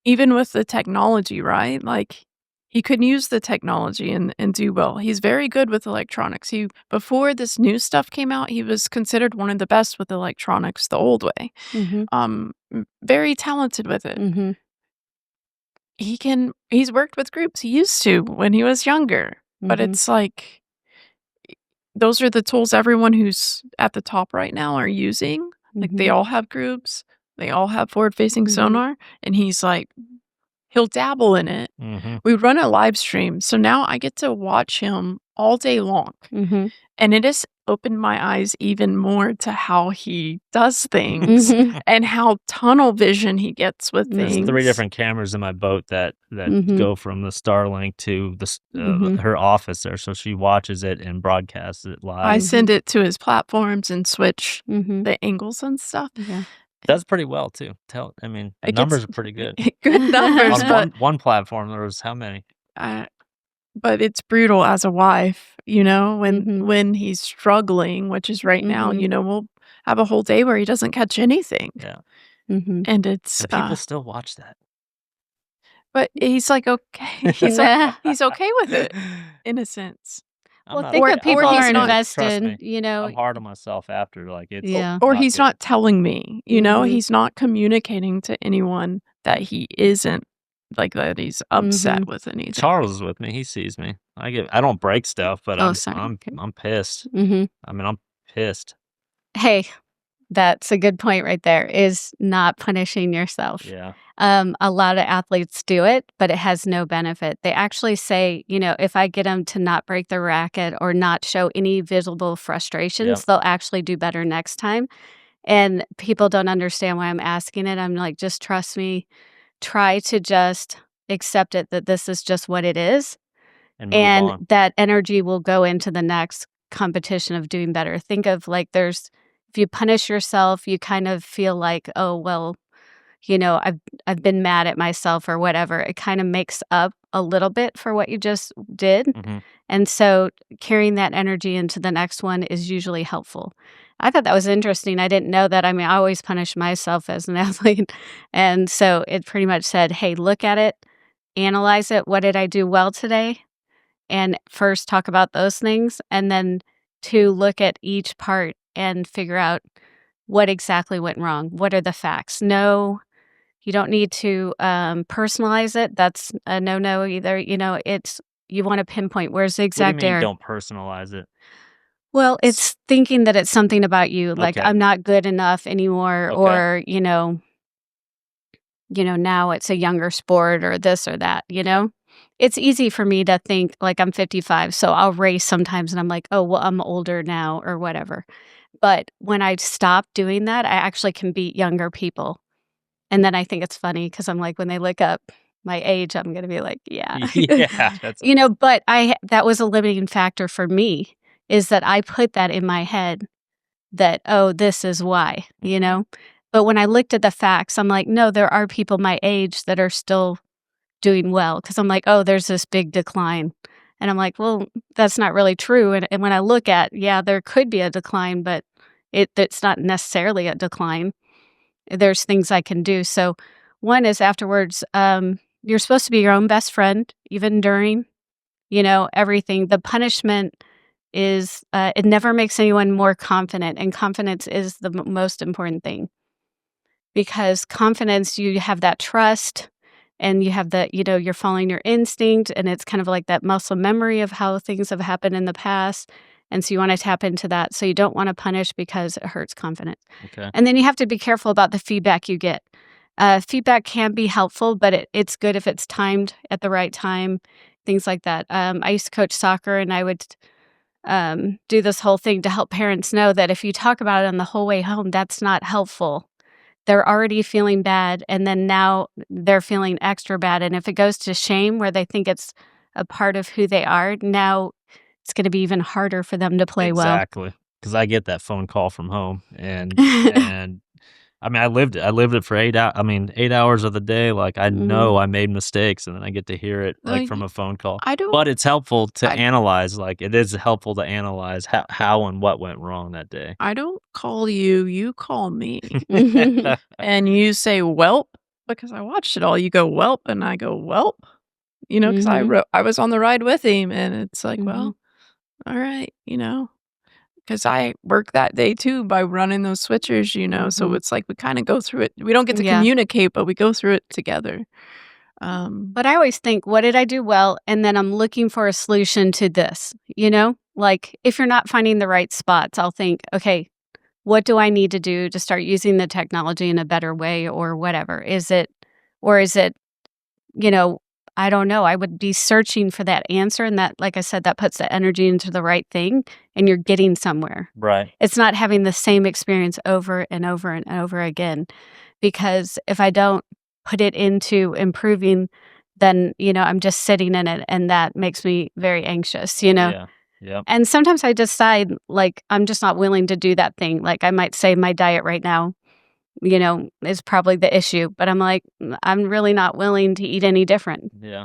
even with the technology, right? Like, he could use the technology and do well. He's very good with electronics. Before this new stuff came out, he was considered one of the best with electronics the old way. Very talented with it. He's worked with groups. He used to when he was younger. But it's like, those are the tools everyone who's at the top right now are using. Like, they all have groups. They all have forward-facing sonar. And he's like, he'll dabble in it. We run a live stream. So now I get to watch him all day long. And it has opened my eyes even more to how he does things and how tunnel vision he gets with things. There's 3 different cameras in my boat that go from the Starlink to her office there. So she watches it and broadcasts it live. I send it to his platforms and switch the angles and stuff. Yeah. Does pretty well too. The numbers are pretty good. Good numbers. On one platform, there was how many? But it's brutal as a wife, when he's struggling, which is right now, we'll have a whole day where he doesn't catch anything. Yeah. And it's people still watch that. But he's like, okay. He's okay with it, in a sense. Think of people who are invested, I'm hard on myself after, like, it's or he's not telling me, he's not communicating to anyone that he isn't, like, that he's upset with anything. Charles is with me. He sees me. I don't break stuff, but I'm pissed. I'm pissed. Hey, that's a good point right there, is not punishing yourself. Yeah. A lot of athletes do it, but it has no benefit. They actually say, if I get them to not break their racket or not show any visible frustrations, they'll actually do better next time. And people don't understand why I'm asking it. I'm like, just trust me. Try to just accept it, that this is just what it is. And that energy will go into the next competition of doing better. Think of, like, if you punish yourself, you kind of feel like, oh, well, I've been mad at myself or whatever. It kind of makes up a little bit for what you just did. And so carrying that energy into the next one is usually helpful. I thought that was interesting. I didn't know that. I always punish myself as an athlete. And so it pretty much said, hey, look at it, analyze it. What did I do well today? And first talk about those things. And then 2, look at each part and figure out what exactly went wrong. What are the facts? No, you don't need to personalize it. That's a no-no either. You want to pinpoint where's the exact error. Don't personalize it? Well, it's thinking that it's something about you, like, I'm not good enough anymore, or, now it's a younger sport or this or that, It's easy for me to think, like, I'm 55, so I'll race sometimes and I'm like, oh, well, I'm older now or whatever. But when I stop doing that, I actually can beat younger people. And then I think it's funny because I'm like, when they look up my age, I'm going to be like, yeah. Yeah. But that was a limiting factor for me, is that I put that in my head that, oh, this is why, But when I looked at the facts, I'm like, no, there are people my age that are still doing well. Because I'm like, oh, there's this big decline. And I'm like, well, that's not really true. And when I look at, there could be a decline, but it's not necessarily a decline. There's things I can do. So one is afterwards, you're supposed to be your own best friend, even during, everything. The punishment is, it never makes anyone more confident, and confidence is the most important thing. Because confidence, you have that trust, and you have that, you're following your instinct, and it's kind of like that muscle memory of how things have happened in the past. And so you want to tap into that. So you don't want to punish because it hurts confidence. Okay. And then you have to be careful about the feedback you get. Feedback can be helpful, but it's good if it's timed at the right time, things like that. I used to coach soccer, and I would do this whole thing to help parents know that if you talk about it on the whole way home, that's not helpful. They're already feeling bad, and then now they're feeling extra bad. And if it goes to shame, where they think it's a part of who they are, now it's going to be even harder for them to play well. Exactly. Because I get that phone call from home, and I mean, I lived it for 8 hours of the day. Like, I know I made mistakes, and then I get to hear it from a phone call. But it's helpful to analyze. Like, it is helpful to analyze how and what went wrong that day. I don't call you, you call me. And you say, "Welp," because I watched it all. You go, "Welp," and I go, "Welp." Because I was on the ride with him, and it's like, well, all right, because I work that day too by running those switchers, so it's like we kind of go through it. We don't get to communicate, but we go through it together. But I always think, what did I do well? And then I'm looking for a solution to this, Like, if you're not finding the right spots, I'll think, okay, what do I need to do to start using the technology in a better way, or whatever? Is it, I don't know. I would be searching for that answer, and that, like I said, that puts the energy into the right thing, and you're getting somewhere. Right. It's not having the same experience over and over and over again, because if I don't put it into improving, then, I'm just sitting in it, and that makes me very anxious, Yeah. Yep. And sometimes I decide, like, I'm just not willing to do that thing. Like, I might say my diet right now, is probably the issue, but I'm like, I'm really not willing to eat any different. Yeah.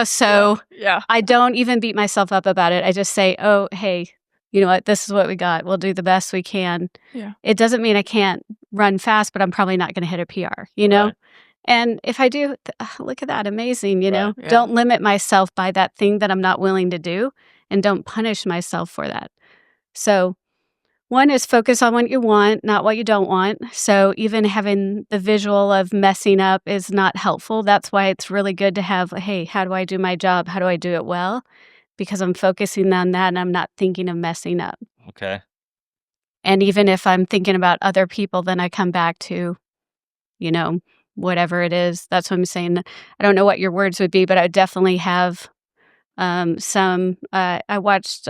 So Yeah. I don't even beat myself up about it. I just say, oh, hey, you know what? This is what we got. We'll do the best we can. Yeah. It doesn't mean I can't run fast, but I'm probably not going to hit a PR, Right. And if I do, look at that. Amazing, Right. Yeah. Don't limit myself by that thing that I'm not willing to do, and don't punish myself for that. So one is focus on what you want, not what you don't want. So even having the visual of messing up is not helpful. That's why it's really good to have, hey, how do I do my job? How do I do it well? Because I'm focusing on that, and I'm not thinking of messing up. Okay. And even if I'm thinking about other people, then I come back to, whatever it is. That's what I'm saying. I don't know what your words would be, but I would definitely have some. I watched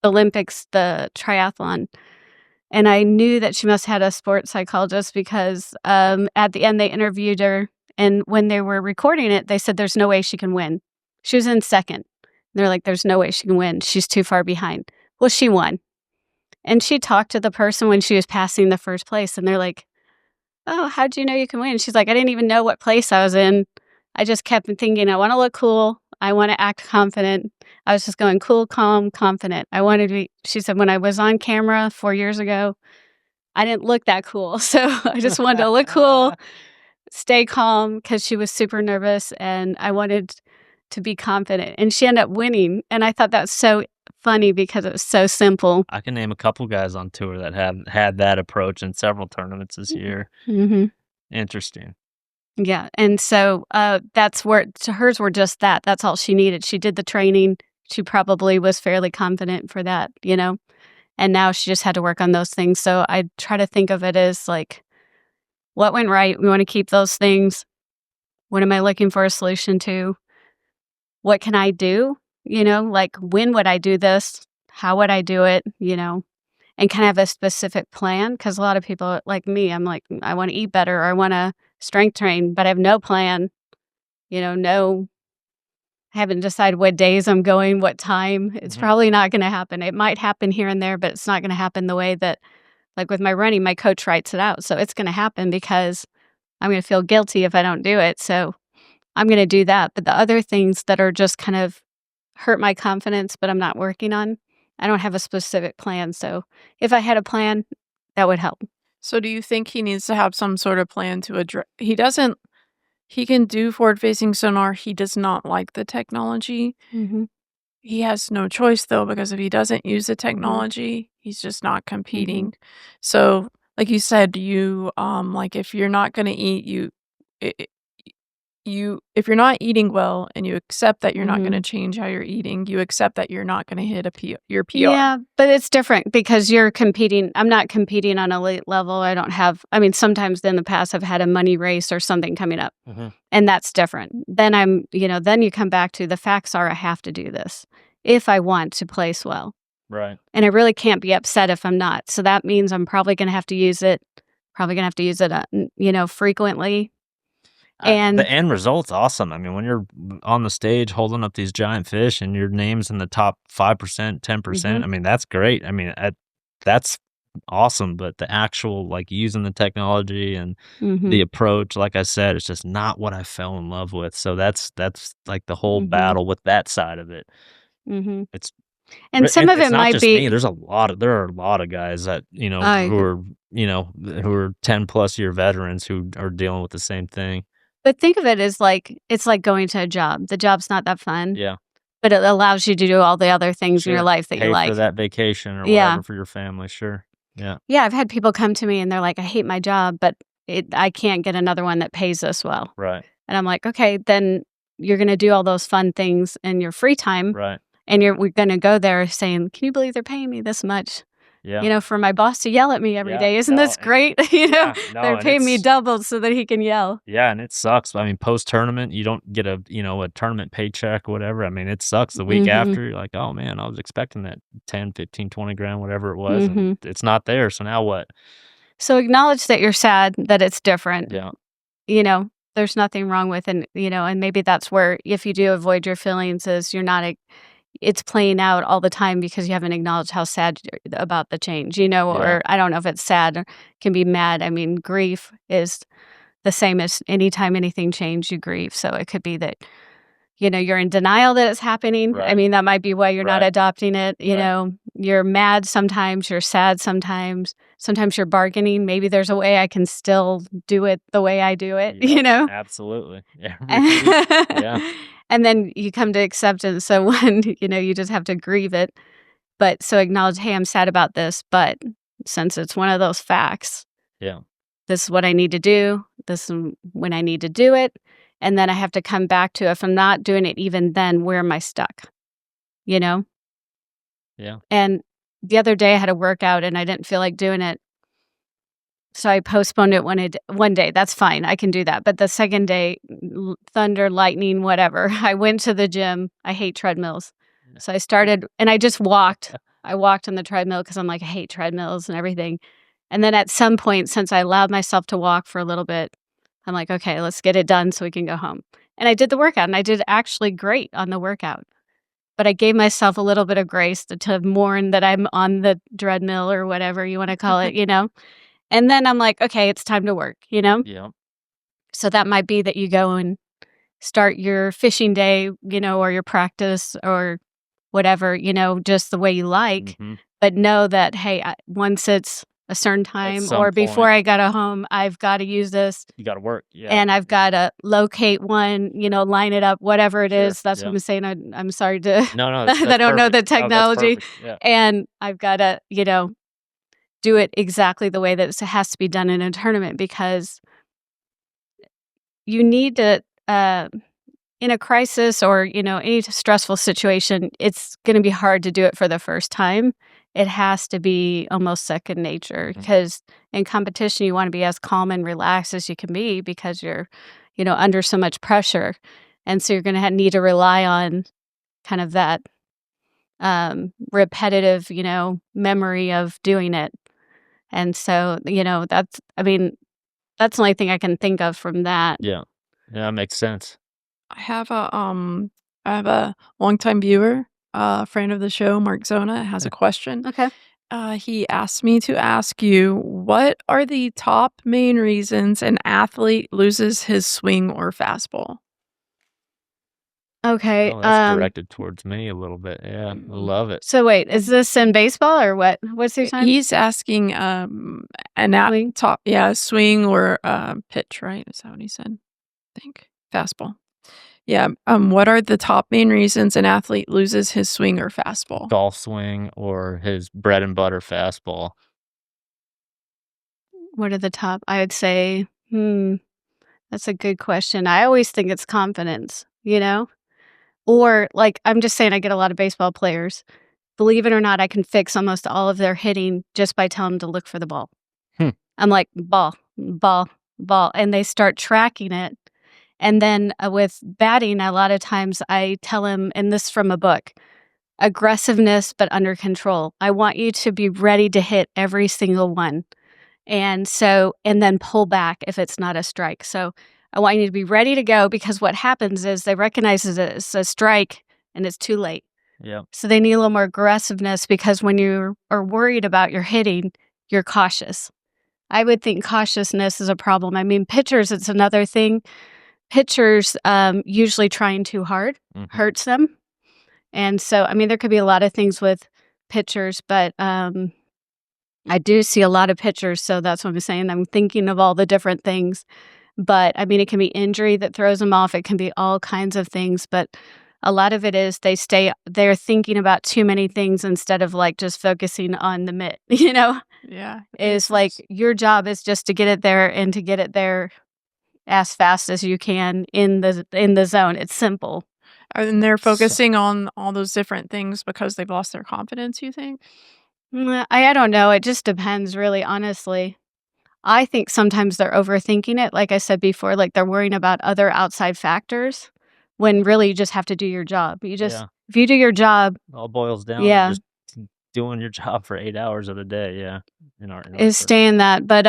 Olympics, the triathlon, and I knew that she must have had a sports psychologist, because at the end they interviewed her, and when they were recording it, they said there's no way she can win. She was in second. They're like, there's no way she can win. She's too far behind. Well, she won. And she talked to the person when she was passing the first place, and they're like, oh, how'd you know you can win? She's like, I didn't even know what place I was in. I just kept thinking, I want to look cool. I want to act confident. I was just going cool, calm, confident. I wanted to be, she said, when I was on camera 4 years ago, I didn't look that cool. So I just wanted to look cool, stay calm, because she was super nervous, and I wanted to be confident. And she ended up winning. And I thought that was so funny, because it was so simple. I can name a couple guys on tour that have had that approach in several tournaments this year. Mm-hmm. Interesting. Yeah. And so that's where hers were just that. That's all she needed. She did the training. She probably was fairly confident for that, and now she just had to work on those things. So I try to think of it as like, what went right? We want to keep those things. What am I looking for a solution to? What can I do? Like, when would I do this? How would I do it? And kind of have a specific plan. Because a lot of people like me, I'm like, I want to eat better, or I want to strength train, but I have no plan. I haven't decided what days I'm going, what time. It's probably not going to happen. It might happen here and there, but it's not going to happen the way that, like with my running, my coach writes it out. So it's going to happen, because I'm going to feel guilty if I don't do it. So I'm going to do that. But the other things that are just kind of hurt my confidence, but I'm not working on, I don't have a specific plan. So if I had a plan, that would help. So do you think he needs to have some sort of plan to address? He can do forward-facing sonar. He does not like the technology. He has no choice, though, because if he doesn't use the technology, he's just not competing. So, like you said, like, if you're not gonna eat, if you're not eating well and you accept that you're not gonna change how you're eating, you accept that you're not gonna hit your PR. Yeah, but it's different because you're competing. I'm not competing on elite level. I don't have, sometimes in the past I've had a money race or something coming up, and that's different. Then then you come back to the facts are I have to do this if I want to place well. Right. And I really can't be upset if I'm not. So that means I'm probably going to have to use it, frequently. And the end result's awesome. I mean, when you're on the stage holding up these giant fish and your name's in the top 5%, 10%, I mean, that's great. I mean, that's awesome. But the actual, like, using the technology and the approach, like I said, it's just not what I fell in love with. So that's like the whole battle with that side of it. It's And some of it's it not might just be me. There are a lot of guys that, who are 10 plus year veterans who are dealing with the same thing. But think of it as it's like going to a job. The job's not that fun. Yeah. But it allows you to do all the other things in your life that you Pay like. for that vacation or whatever for your family, sure. Yeah. Yeah, I've had people come to me and they're like, I hate my job, but I can't get another one that pays this well. Right. And I'm like, okay, then you're going to do all those fun things in your free time. Right. And we're going to go there saying, can you believe they're paying me this much? Yeah. For my boss to yell at me every day. Isn't this great? They're paying me double so that he can yell. Yeah, and it sucks. I mean, post-tournament, you don't get a tournament paycheck or whatever. I mean, it sucks. The week after, you're like, oh, man, I was expecting that 10, 15, 20 grand, whatever it was, and it's not there. So now what? So acknowledge that you're sad, that it's different. Yeah. There's nothing wrong with it, and maybe that's where if you do avoid your feelings is you're not it's playing out all the time because you haven't acknowledged how sad about the change, or I don't know if it's sad or can be mad. I mean, grief is the same as anytime anything changes, you grieve. So it could be that, you're in denial that it's happening. Right. I mean, that might be why you're not adopting it. You're mad sometimes, you're sad sometimes you're bargaining. Maybe there's a way I can still do it the way I do it, Absolutely. Yeah. Yeah. And then you come to acceptance. So when, you just have to grieve it. But so acknowledge, hey, I'm sad about this, but since it's one of those facts, this is what I need to do. This is when I need to do it. And then I have to come back to, if I'm not doing it even then, where am I stuck? Yeah. And the other day I had a workout and I didn't feel like doing it. So I postponed it one day. That's fine. I can do that. But the second day, thunder, lightning, whatever, I went to the gym. I hate treadmills. So I started and I just walked. I walked on the treadmill because I'm like, I hate treadmills and everything. And then at some point, since I allowed myself to walk for a little bit, I'm like, okay, let's get it done so we can go home. And I did the workout and I did actually great on the workout. But I gave myself a little bit of grace to mourn that I'm on the treadmill or whatever you want to call it, And then I'm like, okay, it's time to work, Yeah. So that might be that you go and start your fishing day, or your practice or whatever, just the way you like. But know that, hey, once it's a certain time or before I got home, I've got to use this. You got to work. Yeah. And I've got to locate one, line it up, whatever it is. That's what I'm saying. I'm sorry to No, I don't know the technology. Yeah. And I've got to, do it exactly the way that it has to be done in a tournament because you need to, in a crisis or, any stressful situation, it's going to be hard to do it for the first time. It has to be almost second nature because in competition, you want to be as calm and relaxed as you can be because you're, under so much pressure. And so you're going to need to rely on kind of that repetitive, memory of doing it. And so, that's the only thing I can think of from that. Yeah. Yeah, that makes sense. I have a longtime viewer, friend of the show, Mark Zona, has a question. Okay. He asked me to ask you, what are the top main reasons an athlete loses his swing or fastball? Okay. Oh, that's directed towards me a little bit. Yeah, I love it. So wait, is this in baseball or what? What's he saying? He's asking Swing? swing or pitch, right? Is that what he said? I think fastball. Yeah. What are the top main reasons an athlete loses his swing or fastball? Golf swing or his bread and butter fastball. What are the top? I would say, that's a good question. I always think it's confidence, Or like I'm just saying I get a lot of baseball players. Believe it or not, I can fix almost all of their hitting just by telling them to look for the ball. I'm like, ball, ball, ball. And they start tracking it. And then with batting, a lot of times I tell them, and this from a book, aggressiveness, but under control. I want you to be ready to hit every single one. And then pull back if it's not a strike. So I want you to be ready to go because what happens is they recognize it as a strike and it's too late. Yeah. So they need a little more aggressiveness because when you are worried about your hitting, you're cautious. I would think cautiousness is a problem. I mean, pitchers, it's another thing. Pitchers usually trying too hard hurts them. And so, I mean, there could be a lot of things with pitchers, but I do see a lot of pitchers, so that's what I'm saying. I'm thinking of all the different things. But, I mean, it can be injury that throws them off. It can be all kinds of things, but a lot of it is they're thinking about too many things instead of, like, just focusing on the mitt, Yeah. Is like, your job is just to get it there and to get it there as fast as you can in the zone. It's simple. And they're focusing on all those different things because they've lost their confidence, you think? I don't know. It just depends, really, honestly. I think sometimes they're overthinking it. Like I said before, like they're worrying about other outside factors when really you just have to do your job. If you do your job, it all boils down to just doing your job for 8 hours of the day. Yeah. Is staying that. But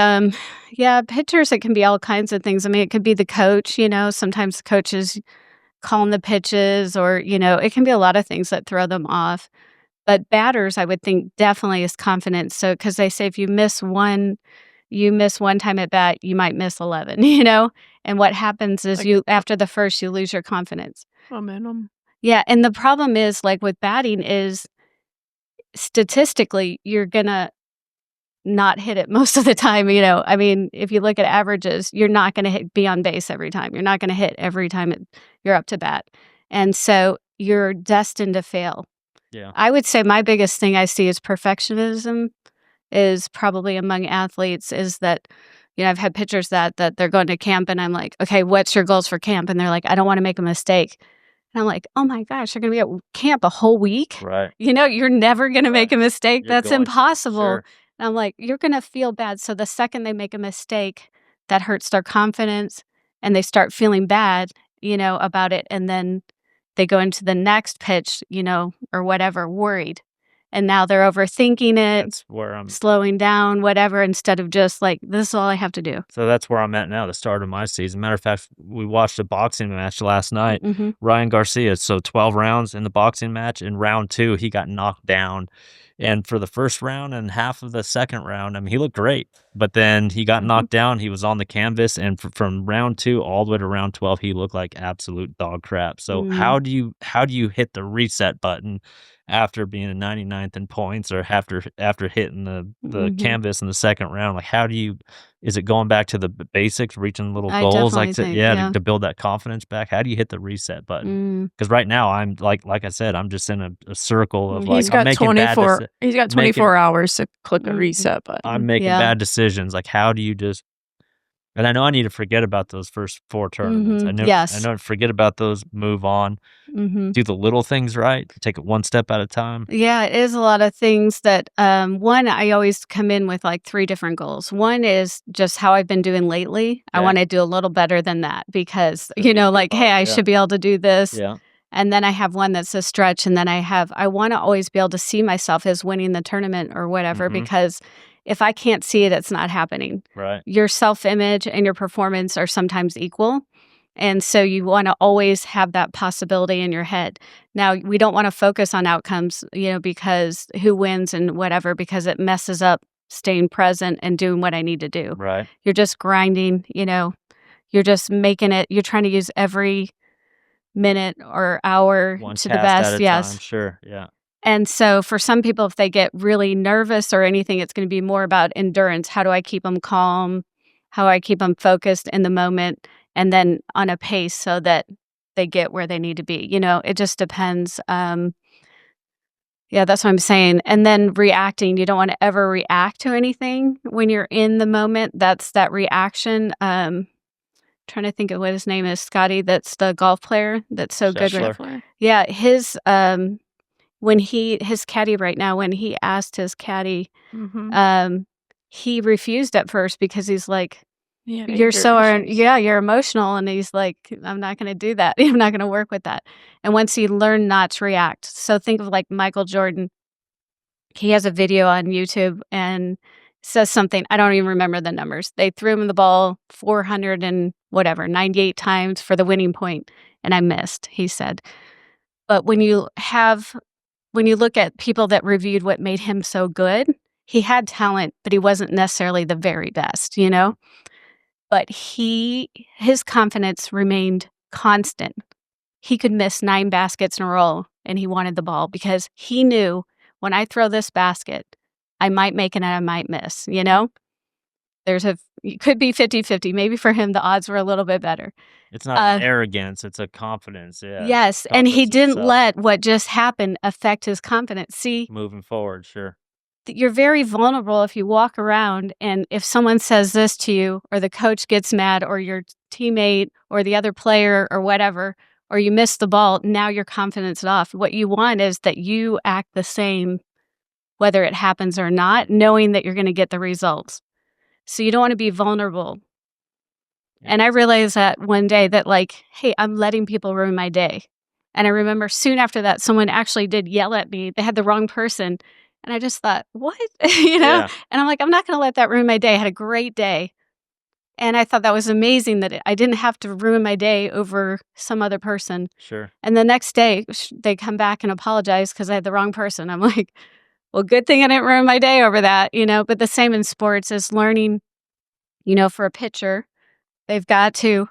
pitchers, it can be all kinds of things. I mean, it could be the coach, sometimes the coach is calling the pitches or, it can be a lot of things that throw them off. But batters, I would think definitely is confidence. So, because they say if you miss one time at bat, you might miss 11, And what happens is after the first, you lose your confidence. Momentum. Yeah. And the problem is, like with batting, is statistically, you're going to not hit it most of the time. I mean, if you look at averages, you're not going to be on base every time. You're not going to hit every time you're up to bat. And so you're destined to fail. Yeah. I would say my biggest thing I see is perfectionism is probably among athletes is that, I've had pitchers that they're going to camp and I'm like, okay, what's your goals for camp? And they're like, I don't want to make a mistake. And I'm like, oh my gosh, you're going to be at camp a whole week? Right. You're never going to make a mistake. That's impossible. Sure. And I'm like, you're going to feel bad. So the second they make a mistake, that hurts their confidence and they start feeling bad, about it. And then they go into the next pitch, or whatever, worried. And now they're overthinking it. That's where I'm slowing down, whatever, instead of just like, this is all I have to do. So that's where I'm at now, the start of my season. Matter of fact, we watched a boxing match last night. Mm-hmm. Ryan Garcia, so 12 rounds in the boxing match. In round 2, he got knocked down. And for the first round and half of the second round, I mean, he looked great. But then he got knocked down. He was on the canvas. And from round 2 all the way to round 12, he looked like absolute dog crap. So how do you hit the reset button after being 99th in points or after hitting the canvas in the second round? Like, is it going back to the basics, reaching little goals to build that confidence back? How do you hit the reset button? Because right now I'm like I said, I'm just in a circle of he's got 24 hours to click a reset button. I'm making bad decisions. Like, how do you just? And I know I need to forget about those first 4 tournaments. I know forget about those, move on, do the little things right, take it one step at a time. Yeah, it is a lot of things that, one, I always come in with like 3 different goals. One is just how I've been doing lately. Okay. I want to do a little better than that because, hey, I should be able to do this. Yeah. And then I have one that's a stretch. And then I want to always be able to see myself as winning the tournament or whatever, because if I can't see it, it's not happening. Right. Your self-image and your performance are sometimes equal. And so you want to always have that possibility in your head. Now, we don't want to focus on outcomes, because who wins and whatever, because it messes up staying present and doing what I need to do. Right. You're just grinding, you're just making it, you're trying to use every minute or hour One to the task at best. a Yes. time. Sure. Yeah. And so for some people, if they get really nervous or anything, it's going to be more about endurance. How do I keep them calm? How do I keep them focused in the moment and then on a pace so that they get where they need to be? It just depends. Yeah, that's what I'm saying. And then reacting, you don't want to ever react to anything when you're in the moment. That's that reaction. Trying to think of what his name is, Scotty, that's the golf player that's so good. Scheffler. Yeah, his caddy right now, when he asked his caddy, he refused at first because he's like, you're you're emotional. And he's like, I'm not going to do that. I'm not going to work with that. And once he learned not to react. So think of like Michael Jordan. He has a video on YouTube and says something. I don't even remember the numbers. They threw him the ball 400 and whatever, 98 times for the winning point, and I missed, he said. But when you look at people that reviewed what made him so good, he had talent, but he wasn't necessarily the very best, But his confidence remained constant. He could miss 9 baskets in a row, and he wanted the ball because he knew when I throw this basket, I might make it and I might miss, It could be 50-50. Maybe for him, the odds were a little bit better. It's not arrogance, it's a confidence. Yeah. Yes, and he didn't let what just happened affect his confidence. See, moving forward, sure. You're very vulnerable if you walk around and if someone says this to you or the coach gets mad or your teammate or the other player or whatever, or you miss the ball, now your confidence is off. What you want is that you act the same whether it happens or not, knowing that you're going to get the results. So you don't want to be vulnerable. And I realized that one day that hey, I'm letting people ruin my day. And I remember soon after that, someone actually did yell at me. They had the wrong person. And I just thought, what? Yeah. And I'm like, I'm not going to let that ruin my day. I had a great day. And I thought that was amazing that I didn't have to ruin my day over some other person. Sure. And the next day, they come back and apologize because I had the wrong person. I'm like, well, good thing I didn't ruin my day over that, But the same in sports is learning, for a pitcher, they've got to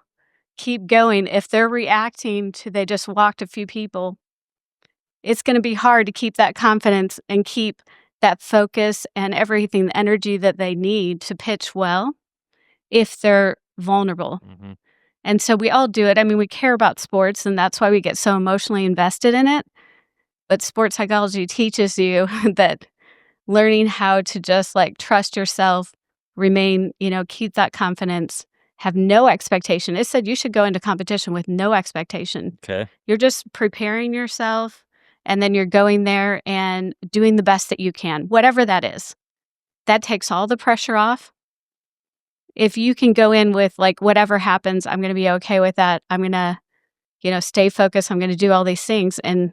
keep going. If they're reacting to they just walked a few people, it's going to be hard to keep that confidence and keep that focus and everything, the energy that they need to pitch well if they're vulnerable. Mm-hmm. And so we all do it. I mean, we care about sports, and that's why we get so emotionally invested in it. But sports psychology teaches you that learning how to just trust yourself, remain, keep that confidence, have no expectation. It said you should go into competition with no expectation. Okay. You're just preparing yourself, and then you're going there and doing the best that you can, whatever that is. That takes all the pressure off. If you can go in with whatever happens, I'm going to be okay with that. I'm going to, stay focused. I'm going to do all these things. And,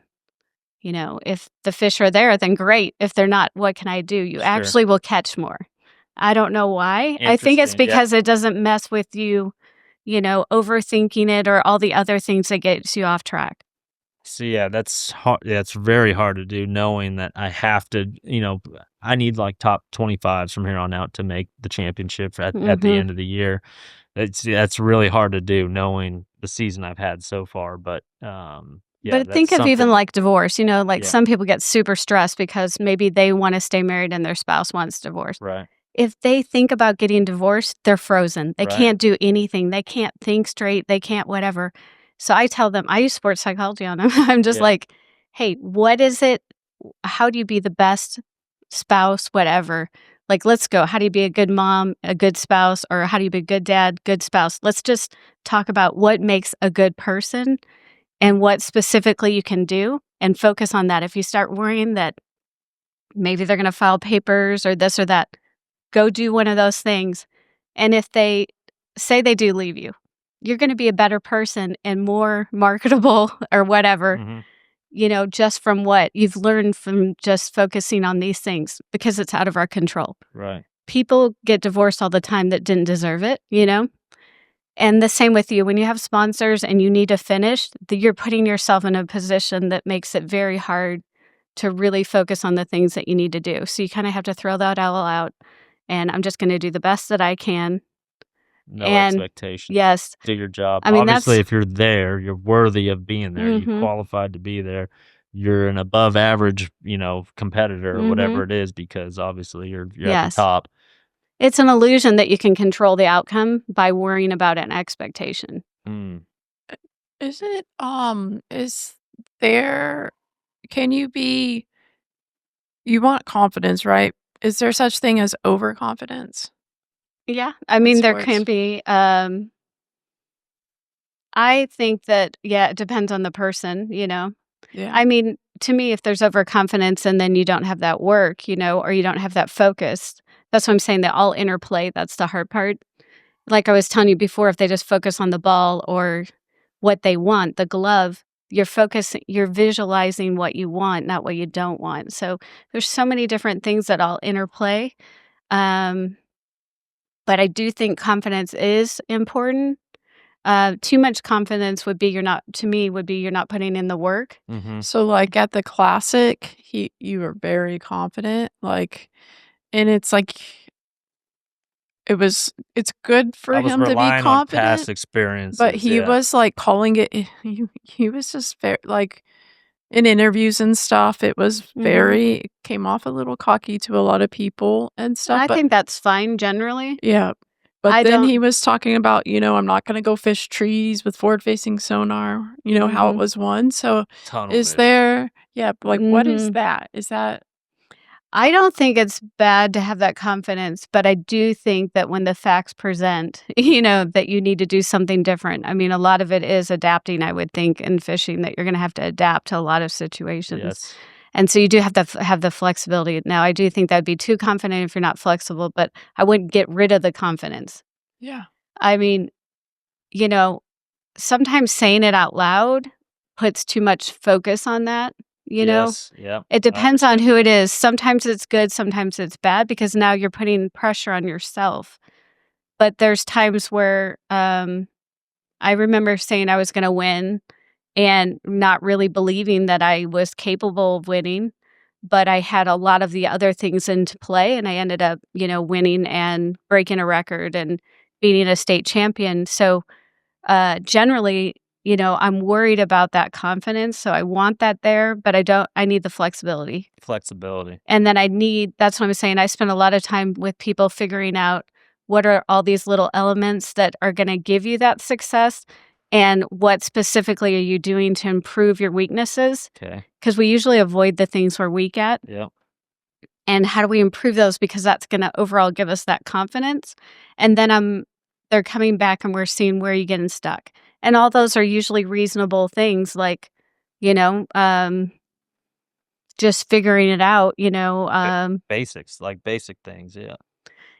if the fish are there, then great. If they're not, what can I do? You actually will catch more. I don't know why. I think it's because it doesn't mess with you, overthinking it or all the other things that gets you off track. So yeah, that's hard. Yeah, it's very hard to do, knowing that I have to, I need top 25s from here on out to make the championship at the end of the year. That's really hard to do, knowing the season I've had so far. But but think of even divorce. Some people get super stressed because maybe they want to stay married and their spouse wants divorce. Right. If they think about getting divorced, they're frozen. They can't do anything. They can't think straight. They can't whatever. So I tell them, I use sports psychology on them. I'm just hey, what is it? How do you be the best spouse, whatever? Let's go. How do you be a good mom, a good spouse, or how do you be a good dad, good spouse? Let's just talk about what makes a good person and what specifically you can do and focus on that. If you start worrying that maybe they're going to file papers or this or that, go do one of those things. And if they say they do leave you, you're going to be a better person and more marketable or whatever, just from what you've learned from just focusing on these things because it's out of our control. Right. People get divorced all the time that didn't deserve it, And the same with you. When you have sponsors and you need to finish, you're putting yourself in a position that makes it very hard to really focus on the things that you need to do. So you kind of have to throw that all out. And I'm just going to do the best that I can. No And expectations. yes, Do your job. I mean, Obviously, that's if you're there, you're worthy of being there. You qualified to be there. You're an above average, competitor or whatever it is, because obviously you're at the yes. top. It's an illusion that you can control the outcome by worrying about an expectation. Is it, is there can you be you want confidence, right? Is there such thing as overconfidence Yeah, I in mean, there can sports? be, I think that, yeah, it depends on the person, Yeah. I mean, to me, if there's overconfidence and then you don't have that work, or you don't have that focus, that's what I'm saying, they all interplay, that's the hard part. Like I was telling you before, if they just focus on the ball or what they want, the glove, you're visualizing what you want, not what you don't want. So there's so many different things that all interplay. Um, but I do think confidence is important. Too much confidence would be you're not putting in the work. So, like, at the Classic, you were very confident, and it's it's good for I was him to be relying on past confident, experiences. but he was, calling it he was just in interviews and stuff, it was it came off a little cocky to a lot of people and stuff, I but think that's fine generally. yeah. But I then he don't was talking about, I'm not gonna go fish trees with forward-facing sonar, how it was one, so Tunnel is vision. there what is that? Is that I don't think it's bad to have that confidence, but I do think that when the facts present, that you need to do something different. I mean, a lot of it is adapting, I would think, in fishing, that you're gonna have to adapt to a lot of situations. Yes. And so you do have to have the flexibility. Now, I do think that'd be too confident if you're not flexible, but I wouldn't get rid of the confidence. Yeah. I mean, sometimes saying it out loud puts too much focus on that, Yes. Yeah. It depends on who it is. Sometimes it's good, sometimes it's bad because now you're putting pressure on yourself. But there's times where I remember saying I was going to win and not really believing that I was capable of winning, but I had a lot of the other things into play and I ended up, winning and breaking a record and beating a state champion. So generally, I'm worried about that confidence. So I want that there, but I need the flexibility. And then that's what I'm saying. I spend a lot of time with people figuring out what are all these little elements that are going to give you that success and what specifically are you doing to improve your weaknesses? Okay. Because we usually avoid the things we're weak at. Yep. And how do we improve those? Because that's going to overall give us that confidence. And then they're coming back and we're seeing where you're getting stuck. And all those are usually reasonable things like, just figuring it out, basics, like basic things. Yeah.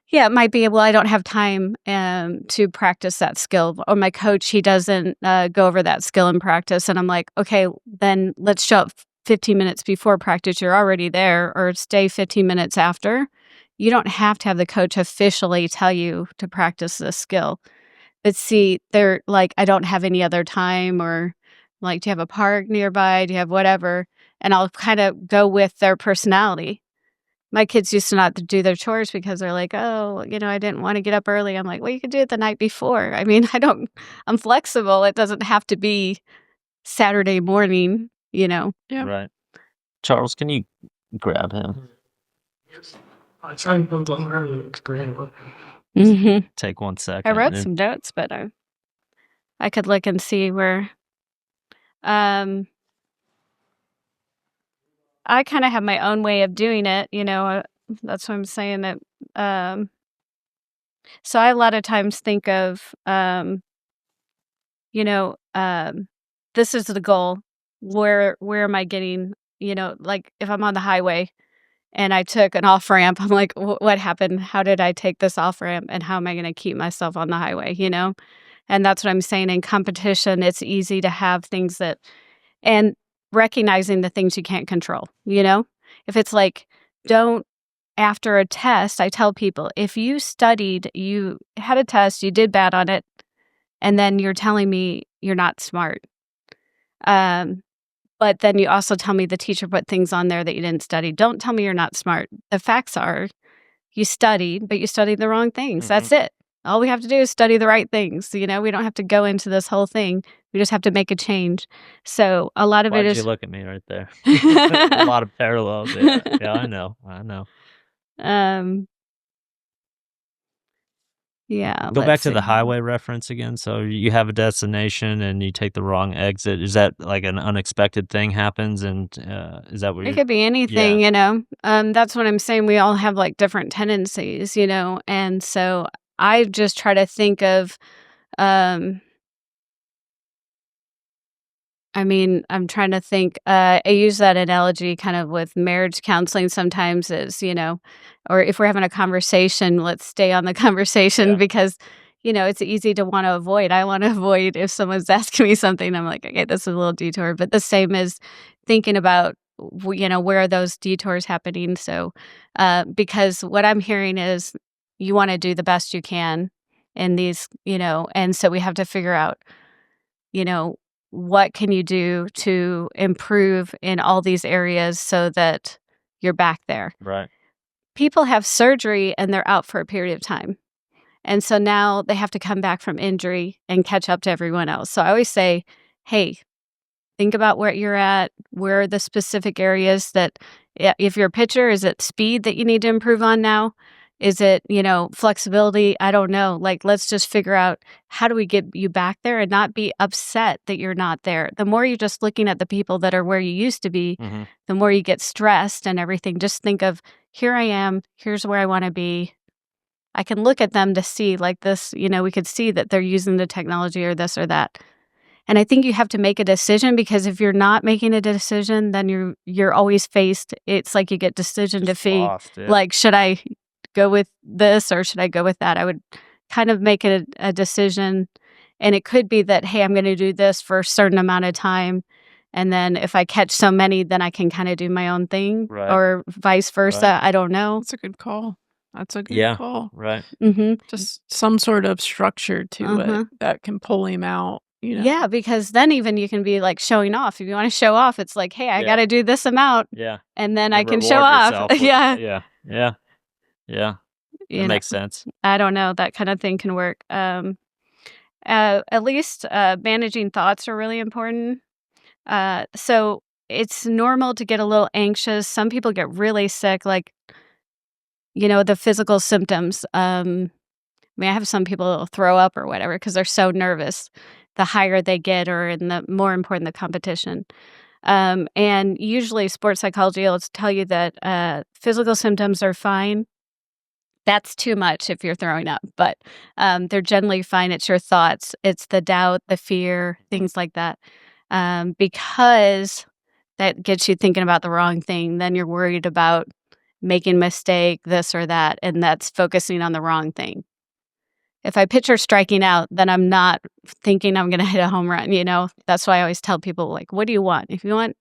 Yeah, it might be, well, I don't have time to practice that skill. Or my coach, he doesn't go over that skill in practice. And I'm like, okay, then let's show up 15 minutes before practice. You're already there, or stay 15 minutes after. You don't have to have the coach officially tell you to practice this skill. But see, they're like, I don't have any other time, or like, do you have a park nearby? Do you have whatever? And I'll kind of go with their personality. My kids used to not do their chores because they're like, oh, I didn't want to get up early. I'm like, well, you could do it the night before. I mean, I'm flexible. It doesn't have to be Saturday morning, Yeah. Right. Charles, can you grab him? I tried to do earlier explain. Take 1 second. I wrote some notes, but I could look and see where. I kind of have my own way of doing it, that's what I'm saying that. So I a lot of times think of, this is the goal. Where am I getting, like if I'm on the highway and I took an off ramp, I'm like, what happened? How did I take this off ramp? And how am I going to keep myself on the highway, And that's what I'm saying. In competition, it's easy to have things and recognizing the things you can't control, If it's like, after a test, I tell people, if you studied, you had a test, you did bad on it, and then you're telling me you're not smart. But then you also tell me the teacher put things on there that you didn't study. Don't tell me you're not smart. The facts are you studied, but you studied the wrong things. That's it. all we have to do is study the right things. We don't have to go into this whole thing. We just have to make a change. So a lot of Why'd it is. you look at me right there? A lot of parallels. Yeah, I know. Yeah. Go back let's to the see. highway reference again. So you have a destination and you take the wrong exit. Is that like an unexpected thing happens? And is that what It could be anything, that's what I'm saying. We all have like different tendencies, and so I just try to think of, I'm trying to think, I use that analogy kind of with marriage counseling sometimes is, or if we're having a conversation, let's stay on the conversation because, it's easy to want to avoid. I want to avoid if someone's asking me something, I'm like, okay, this is a little detour. But the same as thinking about, where are those detours happening? So, because what I'm hearing is you want to do the best you can in these, and so we have to figure out, what can you do to improve in all these areas so that you're back there? Right. People have surgery and they're out for a period of time. And so now they have to come back from injury and catch up to everyone else. So I always say, hey, think about where you're at. Where are the specific areas that, if you're a pitcher, is it speed that you need to improve on now? Is it, flexibility? I don't know. Like, let's just figure out how do we get you back there and not be upset that you're not there. The more you're just looking at the people that are where you used to be, the more you get stressed and everything. Just think of, here I am. Here's where I want to be. I can look at them to see like this, we could see that they're using the technology or this or that. And I think you have to make a decision, because if you're not making a decision, then you're always faced. It's like you get decision defeat. Like, should I go with this or should I go with that? I would kind of make it a decision. And it could be that, hey, I'm going to do this for a certain amount of time. And then if I catch so many, then I can kind of do my own thing, or vice versa. Right. I don't know. That's a good call. That's a good call. Right. Just some sort of structure to it that can pull him out. Yeah, because then even you can be like showing off. If you want to show off, it's like, hey, I got to do this amount. Yeah. And then I can show off. Yeah. That makes sense. I don't know. That kind of thing can work. At least managing thoughts are really important. So it's normal to get a little anxious. Some people get really sick, like, the physical symptoms. I have some people throw up or whatever because they're so nervous. The higher they get, or in the more important the competition. And usually sports psychology will tell you that physical symptoms are fine. That's too much if you're throwing up, but they're generally fine. It's your thoughts. It's the doubt, the fear, things like that. Because that gets you thinking about the wrong thing. Then you're worried about making a mistake, this or that, and that's focusing on the wrong thing. If I pitcher striking out, then I'm not thinking I'm going to hit a home run, That's why I always tell people, like, what do you want? If you want,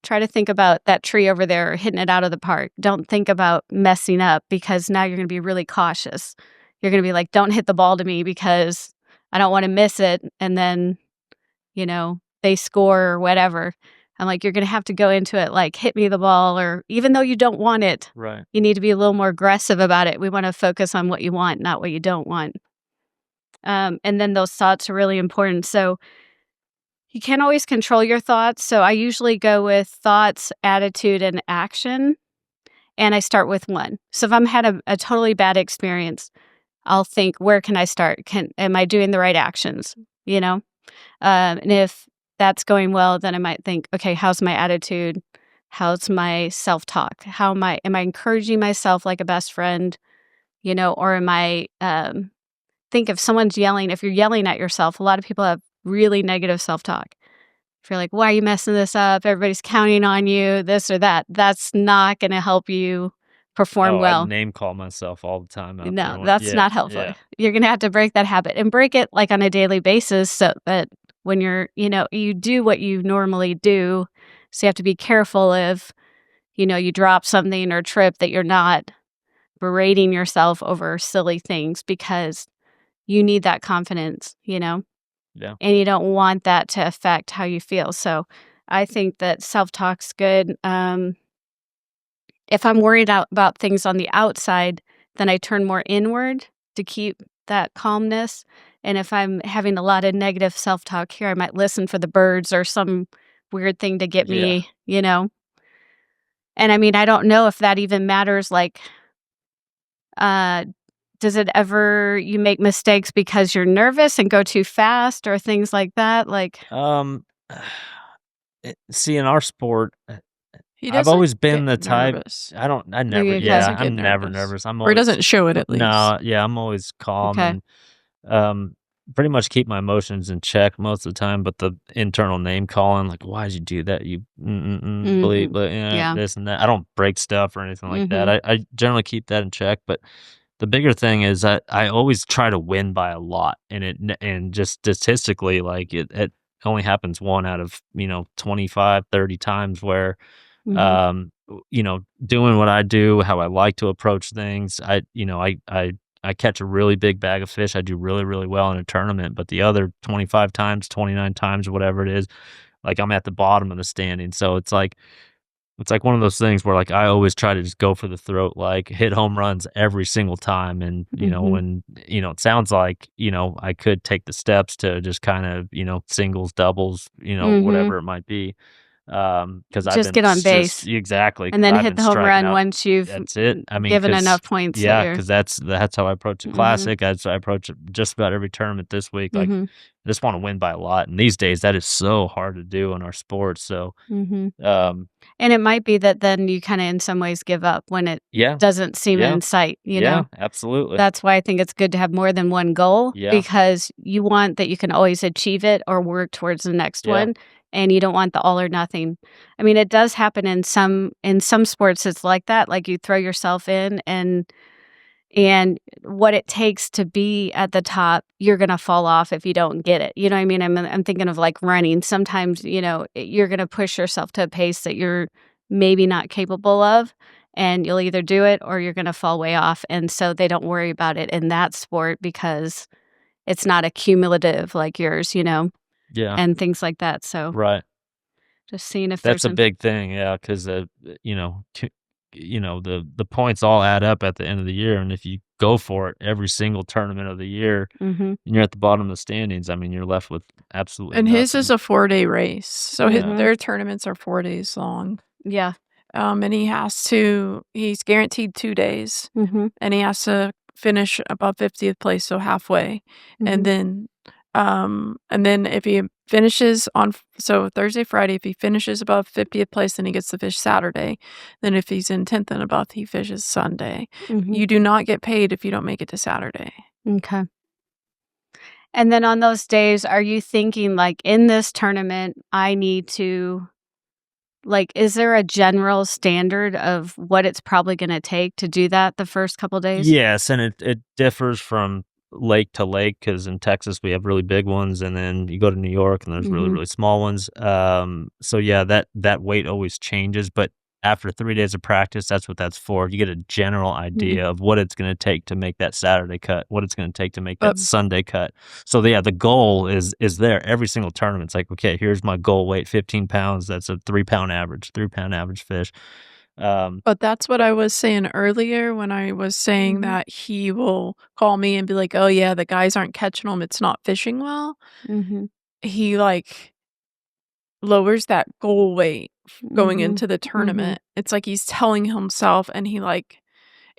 try to think about that tree over there, hitting it out of the park. Don't think about messing up, because now you're going to be really cautious. You're going to be like, don't hit the ball to me because I don't want to miss it. And then, they score or whatever. I'm like, you're going to have to go into it like, hit me the ball, or even though you don't want it, you need to be a little more aggressive about it. We want to focus on what you want, not what you don't want. And then those thoughts are really important. So you can't always control your thoughts. So I usually go with thoughts, attitude, and action. And I start with one. So if I'm had a totally bad experience, I'll think, where can I start? Am I doing the right actions? And if that's going well, then I might think, okay, how's my attitude? How's my self-talk? Am I encouraging myself like a best friend? Or am I, think if someone's yelling, if you're yelling at yourself, a lot of people have really negative self-talk. If you're like, why are you messing this up? Everybody's counting on you, this or that. That's not going to help you perform well. I name call myself all the time. No, that's not helpful. Yeah. You're going to have to break that habit and break it like on a daily basis, so that when you're, you do what you normally do. So you have to be careful if, you drop something or trip, that you're not berating yourself over silly things, because you need that confidence, Yeah. And you don't want that to affect how you feel. So I think that self-talk's good. If I'm worried about things on the outside, then I turn more inward to keep that calmness. And if I'm having a lot of negative self-talk here, I might listen for the birds or some weird thing to get me, And I mean, I don't know if that even matters. Like, does it ever you make mistakes because you're nervous and go too fast or things like that? Like, see, in our sport, He I've doesn't always been the get type. nervous. I you never. get Yeah, doesn't get I'm never nervous. nervous. I'm Or he always doesn't show it at least. no. Yeah, I'm always calm Okay. and pretty much keep my emotions in check most of the time. But the internal name calling, like, why'd you do that? You bleep, but Yeah. this and that. I don't break stuff or anything like that. Mhm. I generally keep that in check. But the bigger thing is that I always try to win by a lot, and just statistically, like it only happens 1 out of 25, 30 times where Mhm. doing what I do, how I like to approach things. I catch a really big bag of fish. I do really, really well in a tournament, but the other 25 times, 29 times, whatever it is, like I'm at the bottom of the standing. So it's like one of those things where like I always try to just go for the throat, like hit home runs every single time. And, Mhm. when, it sounds like, I could take the steps to just kind of, singles, doubles, Mhm. whatever it might be. Because I've Just been get on base exactly, and because then I've hit been the home striking run out. once you've That's it. I mean, given because enough points that yeah, you're because that's how I approach a Mhm. classic. That's how I approach just about every tournament this week. Like, Mhm. I just want to win by a lot, and these days that is so hard to do in our sport. So, Mhm. um, And it might be that then you kinda in some ways give up when it yeah, doesn't seem yeah, in sight, yeah, absolutely, That's why I think it's good to have more than one goal yeah, because you want that you can always achieve it or work towards the next yeah, one, and you don't want the all or nothing. I mean, it does happen in some sports, it's like that, like you throw yourself in and what it takes to be at the top, you're gonna fall off if you don't get it. You know what I mean? I'm thinking of like running. Sometimes, you're gonna push yourself to a pace that you're maybe not capable of, and you'll either do it or you're gonna fall way off. And so they don't worry about it in that sport because it's not a cumulative like yours, yeah, and things like that. So right. just seeing if That's there's a an big thing, yeah, because the points all add up at the end of the year, and if you go for it every single tournament of the year, Mhm. and you're at the bottom of the standings, I mean, you're left with absolutely And his is nothing. a 4-day race. So Yeah. their tournaments are 4 days long. Yeah. And he's guaranteed 2 days, Mhm. and he has to finish above 50th place, so halfway. And Mhm. then if he finishes so Thursday, Friday, if he finishes above 50th place, then he gets to fish Saturday. Then if he's in 10th and above, he fishes Sunday. Mhm. You do not get paid if you don't make it to Saturday. Okay. And then on those days, are you thinking like in this tournament, I need to like, is there a general standard of what it's probably going to take to do that the first couple days? Yes, and it differs from lake to lake because in Texas we have really big ones, and then you go to New York and there's really Mhm. really small ones. So yeah, that weight always changes, but after 3 days of practice, that's what that's for. You get a general Mhm. idea of what it's going to take to make that Saturday cut, what it's going to take to make that But Sunday cut. So yeah, the goal is there every single tournament. It's like, okay, here's my goal weight, 15 pounds. That's a 3 pound average fish. But that's what I was saying earlier when I was saying Mhm. that he will call me and be like, "Oh, yeah, the guys aren't catching them. It's not fishing well." Mhm. He, like, lowers that goal weight going Mhm. into the Mhm. tournament. It's like he's telling himself, and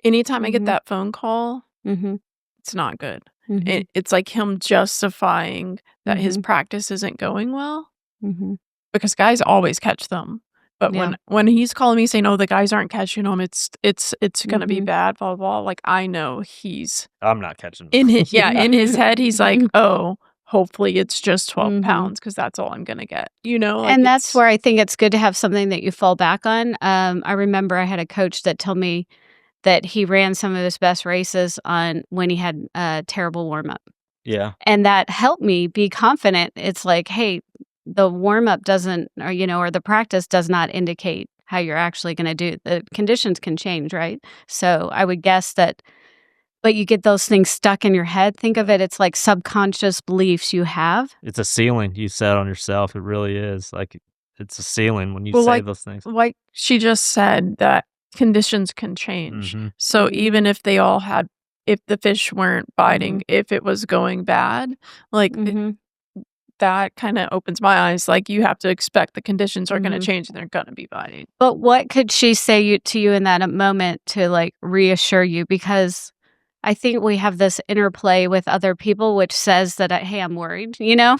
anytime I get Mhm. that phone call, Mhm. it's not good. Mhm. It's like him justifying that his Mhm. practice isn't going well. Mhm. Because guys always catch them. But Yeah. when he's calling me saying, "Oh, the guys aren't catching them, it's gonna be Mhm. bad, blah, blah," like, I know he's I'm not catching in his head, he's like, "Oh, hopefully it's just 12 Mhm. pounds because that's all I'm gonna get." Like, And that's where I think it's good to have something that you fall back on. I remember I had a coach that told me that he ran some of his best races on when he had a terrible warm up. Yeah. And that helped me be confident. It's like, hey, the warm up doesn't, or the practice does not indicate how you're actually going to do. The conditions can change, right? So I would guess that, but you get those things stuck in your head. Think of it, it's like subconscious beliefs you have. It's a ceiling you set on yourself, it really is, like, it's a ceiling when you well, say those things. like she just said that conditions can change. Mhm. So Mhm. even if they all had if the fish weren't biting, if it was going bad, like that kind of opens my eyes. Like you have to expect the conditions are going to change and they're going to be biting. But what could she say to you in that moment to like reassure you? Because I think we have this interplay with other people, which says that, hey, I'm worried, you know?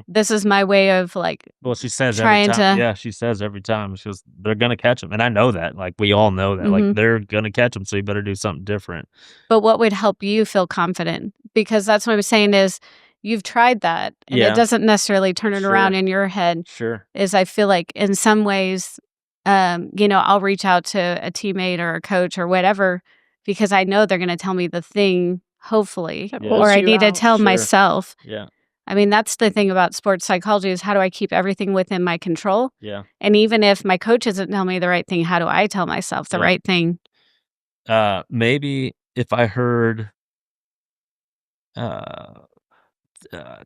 This is my way of like, well, she says trying every time. to, Yeah, she says every time. She goes, they're going to catch them. And I know that. Like, we all know that. Like, they're going to catch them, so you better do something different. But what would help you feel confident? Because that's what I'm saying is you've tried that, and it doesn't necessarily turn it around in your head. Is I feel like in some ways, you know, I'll reach out to a teammate or a coach or whatever, because I know they're going to tell me the thing, hopefully, or I need to tell myself. I mean, that's the thing about sports psychology is how do I keep everything within my control? And even if my coach isn't telling me the right thing, how do I tell myself the right thing? Maybe if I heard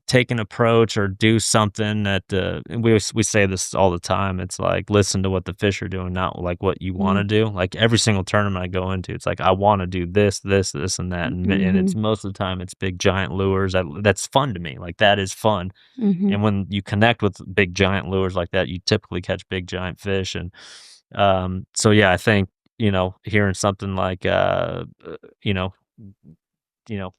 take an approach or do something that we say this all the time. It's like listen to what the fish are doing, not like what you want to do. Like every single tournament I go into, it's like I want to do this, this, this, and that, and it's most of the time it's big giant lures. That's fun to me. Like that is fun. And when you connect with big giant lures like that, you typically catch big giant fish. And so yeah, I think hearing something like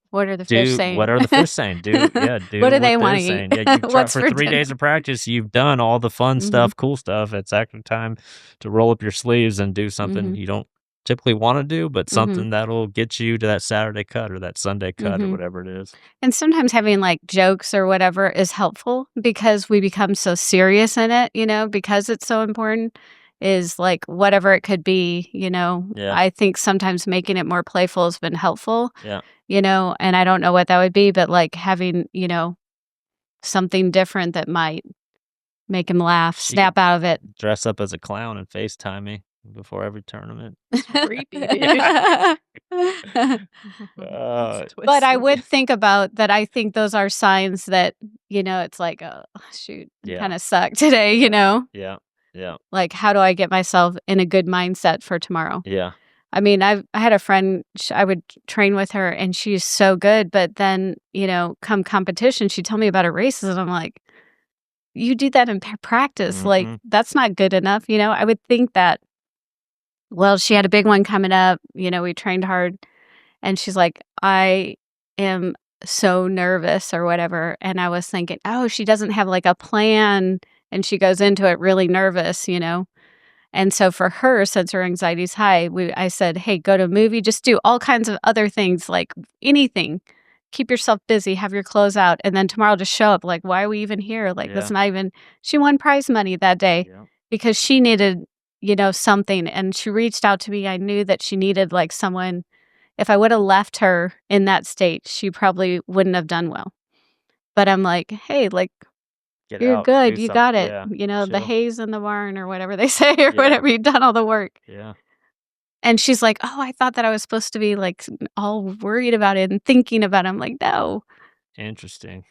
what are the fish saying? What are the fish saying? Do what do they want to eat? Yeah, you've tried for 3 days of practice. You've done all the fun stuff, cool stuff. It's actually time to roll up your sleeves and do something you don't typically want to do, but something that'll get you to that Saturday cut or that Sunday cut or whatever it is. And sometimes having like jokes or whatever is helpful because we become so serious in it, because it's so important. Is like whatever it could be, I think sometimes making it more playful has been helpful. And I don't know what that would be, but like having, something different that might make him laugh, snap out of it. Dress up as a clown and FaceTime me before every tournament. It's creepy. But I would think about that. I think those are signs that, it's like, oh, shoot, kind of suck today, Yeah. Like, how do I get myself in a good mindset for tomorrow? Yeah. I mean, I had a friend, I would train with her and she's so good. But then, come competition, she'd tell me about her races. And I'm like, you do that in practice. Like, that's not good enough. I would think that, well, she had a big one coming up. We trained hard. And she's like, I am so nervous or whatever. And I was thinking, oh, she doesn't have like a plan. And she goes into it really nervous, And so for her, since her anxiety's high, I said, hey, go to a movie, just do all kinds of other things, like anything. Keep yourself busy, have your clothes out, and then tomorrow just show up. Like, why are we even here? Like, that's not even, she won prize money that day because she needed, something. And she reached out to me. I knew that she needed like someone. If I would have left her in that state, she probably wouldn't have done well. But I'm like, hey, like, you're good. You got it. The hay's in the barn or whatever they say or whatever. You've done all the work. Yeah. And she's like, oh, I thought that I was supposed to be like all worried about it and thinking about it. I'm like, no. Interesting.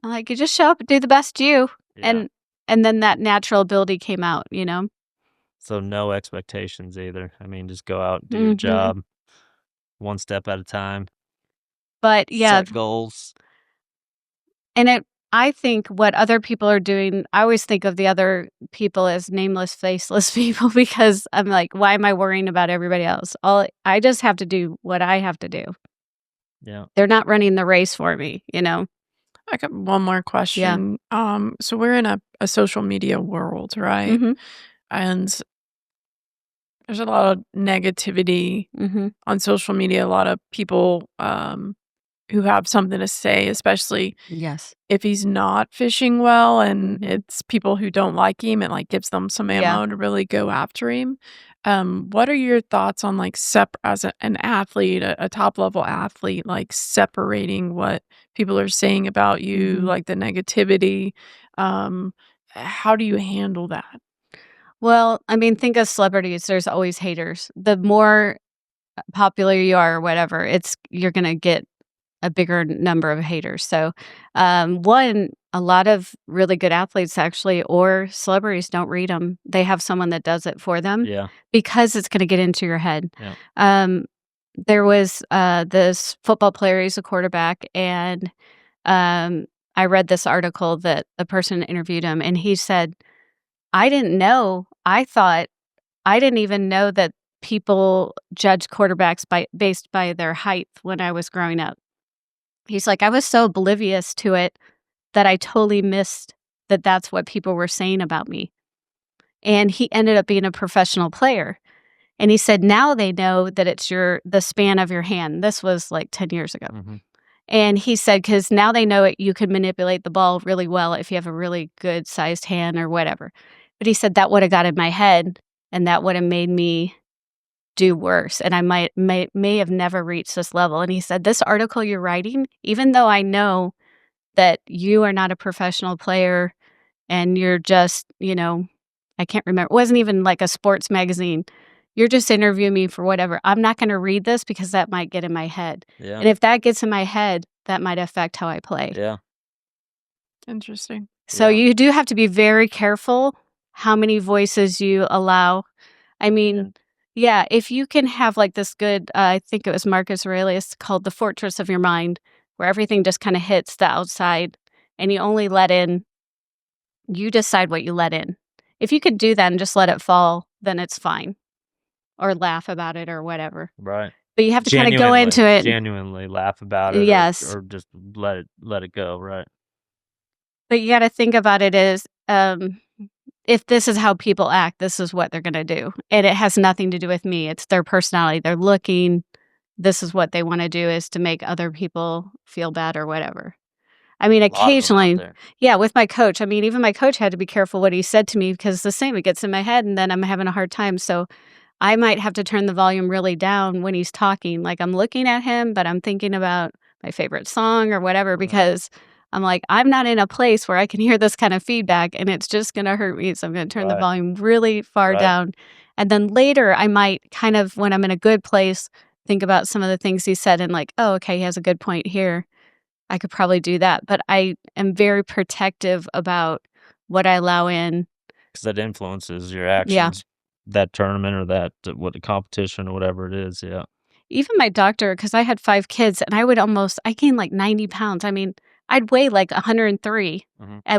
I'm like, you just show up and do the best you. Yeah. And then that natural ability came out, So no expectations either. I mean, just go out and do your job one step at a time. But yeah. Set goals. And I think what other people are doing, I always think of the other people as nameless, faceless people because I'm like, why am I worrying about everybody else? I just have to do what I have to do. Yeah. They're not running the race for me, I got one more question. Yeah. So we're in a social media world, right? And there's a lot of negativity on social media, a lot of people who have something to say, especially if he's not fishing well and it's people who don't like him, it like gives them some ammo to really go after him. What are your thoughts on like as an athlete, a top level athlete, like separating what people are saying about you, like the negativity? How do you handle that? Well, I mean, think of celebrities. There's always haters. The more popular you are or whatever, you're going to get a bigger number of haters. So, a lot of really good athletes actually, or celebrities don't read them. They have someone that does it for them because it's going to get into your head. there was this football player, he's a quarterback, and I read this article that the person interviewed him, and he said, I didn't know. I didn't even know that people judge quarterbacks based by their height when I was growing up. He's like, I was so oblivious to it that I totally missed that that's what people were saying about me. And he ended up being a professional player. And he said, now they know that it's the span of your hand. This was like 10 years ago. Mhm. And he said, because now they know you can manipulate the ball really well if you have a really good sized hand or whatever. But he said that would have got in my head and that would have made me do worse. And I may have never reached this level. And he said, this article you're writing, even though I know that you are not a professional player and you're just, I can't remember. It wasn't even like a sports magazine. You're just interviewing me for whatever. I'm not going to read this because that might get in my head. Yeah. And if that gets in my head, that might affect how I play. Yeah. Interesting. So Yeah. you do have to be very careful how many voices you allow. I mean, yeah, if you can have like this good, I think it was Marcus Aurelius called the fortress of your mind, where everything just kind of hits the outside and you only let in, you decide what you let in. If you could do that and just let it fall, then it's fine. Or laugh about it or whatever. Right. But you have to kind of go into it. Genuinely laugh about it. Yes. Or just let it go. Right. But you got to think about it as if this is how people act, this is what they're going to do. And it has nothing to do with me. It's their personality. They're looking. This is what they want to do is to make other people feel bad or whatever. I mean, occasionally, yeah, with my coach. I mean, even my coach had to be careful what he said to me because the same, it gets in my head and then I'm having a hard time. So I might have to turn the volume really down when he's talking. Like I'm looking at him, but I'm thinking about my favorite song or whatever because I'm like, I'm not in a place where I can hear this kind of feedback and it's just going to hurt me. So I'm going to turn the volume really far down. And then later I might kind of, when I'm in a good place, think about some of the things he said and like, oh, okay, he has a good point here. I could probably do that. But I am very protective about what I allow in. Because that influences your actions. Yeah. That tournament or that the competition or whatever it is. Yeah. Even my doctor, because I had 5 kids and I gained like 90 pounds. I mean, I'd weigh like 103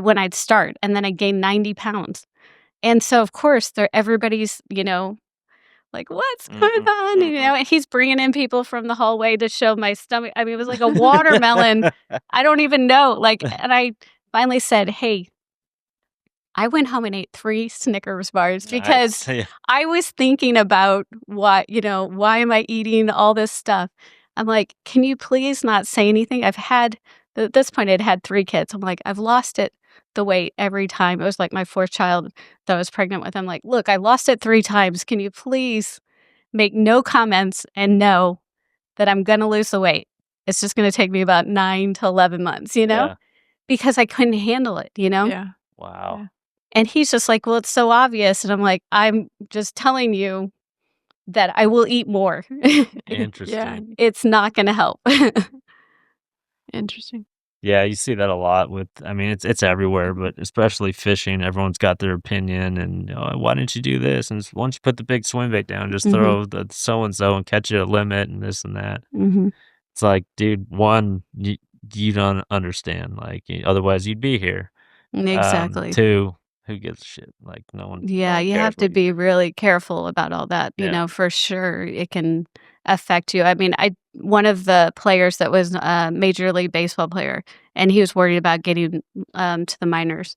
when I'd start and then I gained 90 pounds. And so, of course, everybody's, like, what's going on? And he's bringing in people from the hallway to show my stomach. I mean, it was like a watermelon. I don't even know. And I finally said, hey, I went home and ate 3 Snickers bars because I was thinking about why am I eating all this stuff? I'm like, can you please not say anything? At this point, I'd had 3 kids. I'm like, I've lost the weight every time. It was like my 4th child that I was pregnant with. I'm like, look, I lost it 3 times. Can you please make no comments and know that I'm going to lose the weight? It's just going to take me about 9 to 11 months, because I couldn't handle it, Yeah. Wow. Yeah. And he's just like, well, it's so obvious. And I'm like, I'm just telling you that I will eat more. Interesting. Yeah. It's not going to help. Interesting. Yeah, you see that a lot it's everywhere, but especially fishing. Everyone's got their opinion and why didn't you do this? And once you put the big swim bait down, just throw the so-and-so and catch it at a limit and this and that. It's like, dude, one, you don't understand. Like, otherwise you'd be here. Exactly. 2, who gives a shit? Like, no one. Yeah, you have to be really careful about all that. For sure, it can affect you. I mean, one of the players that was a Major League Baseball player, and he was worried about getting to the minors,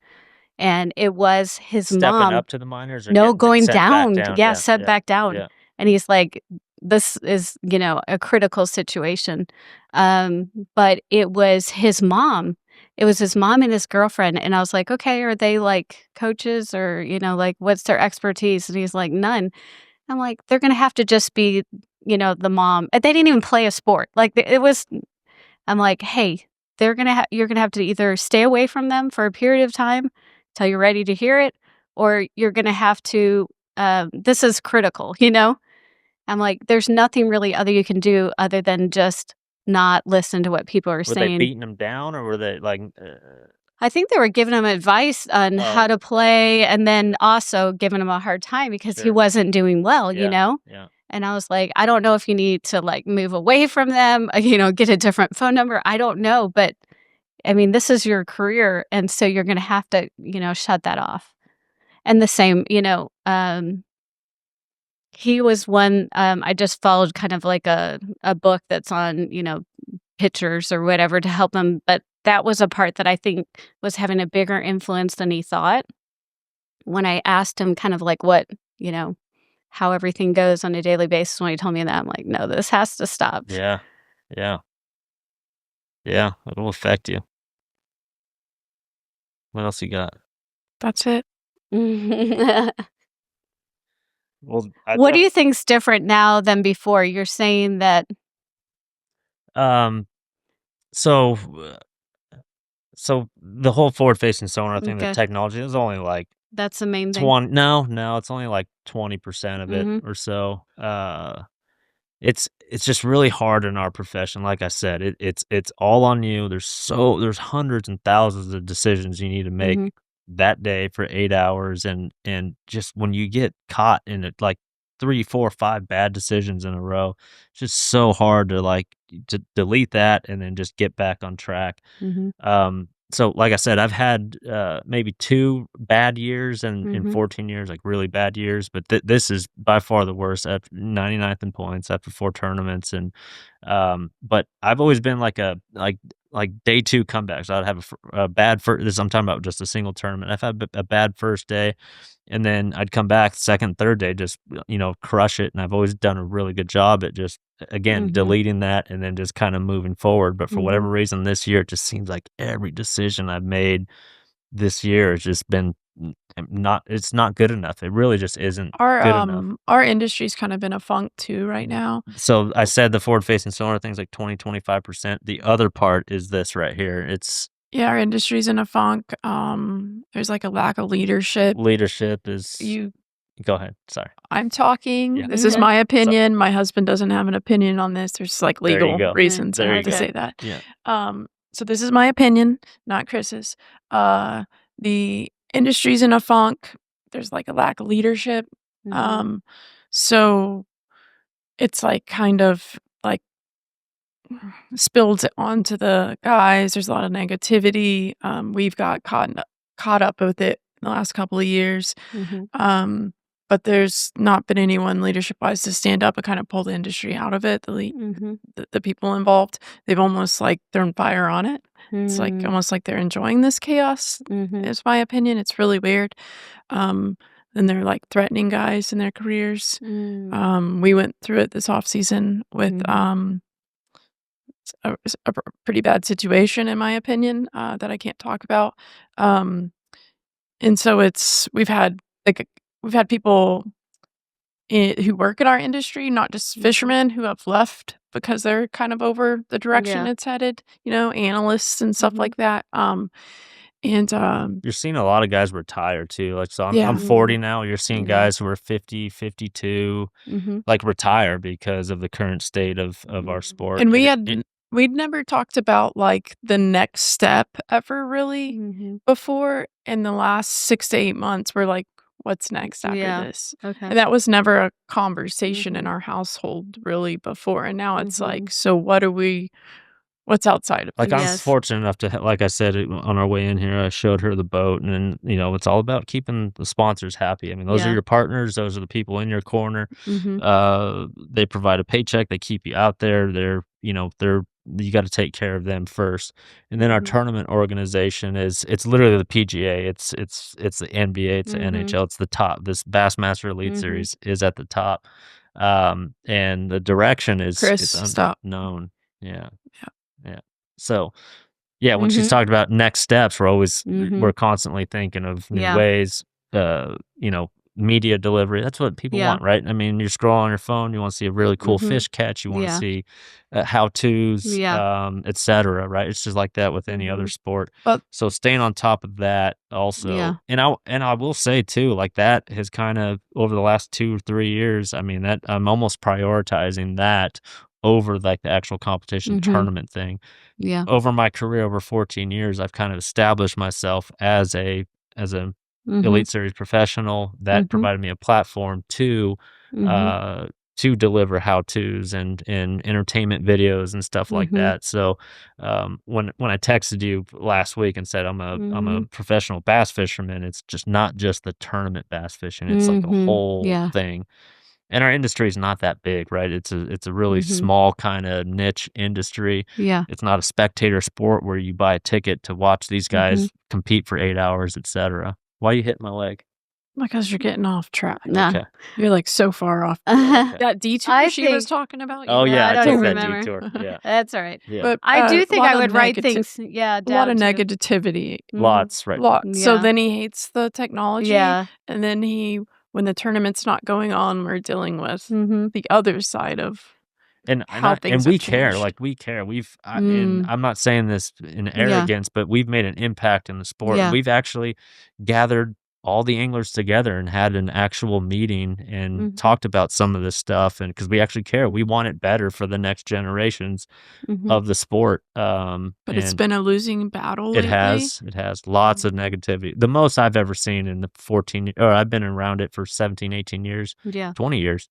and it was his Stepping mom up to the minors. Or no, going down. Back down. Yeah, set back down. Yeah. And he's like, this is a critical situation. But it was his mom. It was his mom and his girlfriend. And I was like, okay, are they like coaches or, like what's their expertise? And he's like, none. I'm like, they're going to have to just be, the mom. They didn't even play a sport. Like I'm like, hey, you're going to have to either stay away from them for a period of time till you're ready to hear it, or you're going to have to, this is critical, I'm like, there's nothing really other you can do other than just not listen to what people are saying. Were they beating him down or were they like... I think they were giving him advice on how to play and then also giving him a hard time because he wasn't doing well, Yeah. And I was like, I don't know if you need to like move away from them, get a different phone number. I don't know. But I mean, this is your career. And so you're going to have to, shut that off. And the same, he was one, I just followed kind of like a book that's on, pictures or whatever to help him. But that was a part that I think was having a bigger influence than he thought. When I asked him kind of like what, how everything goes on a daily basis, when he told me that, I'm like, no, this has to stop. Yeah. It'll affect you. What else you got? That's it. Well, what do you think's different now than before? You're saying that. So the whole forward-facing sonar thing, the technology is only like that's the main thing. No, it's only like 20% of it or so. It's just really hard in our profession. Like I said, it's all on you. There's hundreds and thousands of decisions you need to make that day for 8 hours, and just when you get caught in it, like 3, 4, 5 bad decisions in a row, it's just so hard to delete that and then just get back on track. So like I said, I've had maybe 2 bad years in 14 years, like really bad years, but this is by far the worst. At 99th in points after 4 tournaments, and but I've always been like day 2 comebacks. I'd have a bad first. This I'm talking about just a single tournament. I've had a bad first day, and then I'd come back second, third day, just crush it. And I've always done a really good job at just deleting that and then just kind of moving forward. But for whatever reason, this year it just seems like every decision I've made this year has just been it's not good enough. It really just isn't good enough. Our industry's kind of in a funk too right now. So I said the forward-facing sonar thing's like 20-25%. The other part is this right here. Our industry's in a funk. There's like a lack of leadership. Leadership is Go ahead. Sorry. I'm talking. Yeah. This is my opinion. My husband doesn't have an opinion on this. There's like legal reasons I have to say that. Yeah. So this is my opinion, not Chris's. The industry's in a funk. There's like a lack of leadership. So it's like kind of like spilled onto the guys. There's a lot of negativity. We've got caught up with it in the last couple of years. But there's not been anyone leadership-wise to stand up and kind of pull the industry out of it. The people involved, they've almost like thrown fire on it. It's like almost like they're enjoying this chaos, is my opinion. It's really weird. And they're like threatening guys in their careers. We went through it this off-season with a pretty bad situation, in my opinion, that I can't talk about. And so we've had people who work in our industry, not just fishermen, who have left because they're kind of over the direction it's headed, analysts and stuff like that. You're seeing a lot of guys retire too. Like, so I'm 40 now. You're seeing guys who are 50, 52, like retire because of the current state of our sport. And we'd never talked about like the next step ever really before. In the last 6 to 8 months, we're like, what's next after this? Okay. And that was never a conversation in our household really before. And now it's like, so what's outside of like this? I'm fortunate enough to, like I said, on our way in here, I showed her the boat, and it's all about keeping the sponsors happy. I mean, those are your partners. Those are the people in your corner. They provide a paycheck. They keep you out there. You got to take care of them first. And then our tournament organization it's literally the PGA. It's the NBA. It's the NHL. It's the top. This Bassmaster Elite Series is at the top. And the direction is unknown. Yeah. So, when she's talked about next steps, we're constantly thinking of new ways, media delivery. That's what people want, right? I mean, you're scrolling on your phone, you want to see a really cool fish catch, you want to see how-tos, etc., right? It's just like that with any other sport. So staying on top of that also. And I will say too, like that has kind of over the last 2 or 3 years, I mean, that I'm almost prioritizing that over like the actual competition tournament thing. Over my career, over 14 years, I've kind of established myself as a Elite Series professional. That provided me a platform to to deliver how-tos and entertainment videos and stuff like that. So when I texted you last week and said I'm a professional bass fisherman, it's just not just the tournament bass fishing. It's like the whole thing. And our industry is not that big, right? It's a really small kind of niche industry. Yeah. It's not a spectator sport where you buy a ticket to watch these guys compete for 8 hours, etc. Why you hitting my leg? Because you're getting off track. Nah. Okay. You're like so far off. Okay. That detour I she was think- talking about. Oh you know, yeah, I I don't took even that remember. detour. Yeah. That's all right. Yeah. But I do think lot I of would write negati- things. Yeah, A lot of down too. negativity. Lots, right? So Yeah. then he hates the technology. Yeah. And then when the tournament's not going on, we're dealing with the other side of And how things we have care, changed. like we care. And I'm not saying this in arrogance, but we've made an impact in the sport. Yeah. We've actually gathered all the anglers together and had an actual meeting and talked about some of this stuff, and because we actually care, we want it better for the next generations of the sport. But it's and been a losing battle it lately. has lots of negativity. The most I've ever seen in the 14, or I've been around it for 17, 18 years, Yeah. 20 years.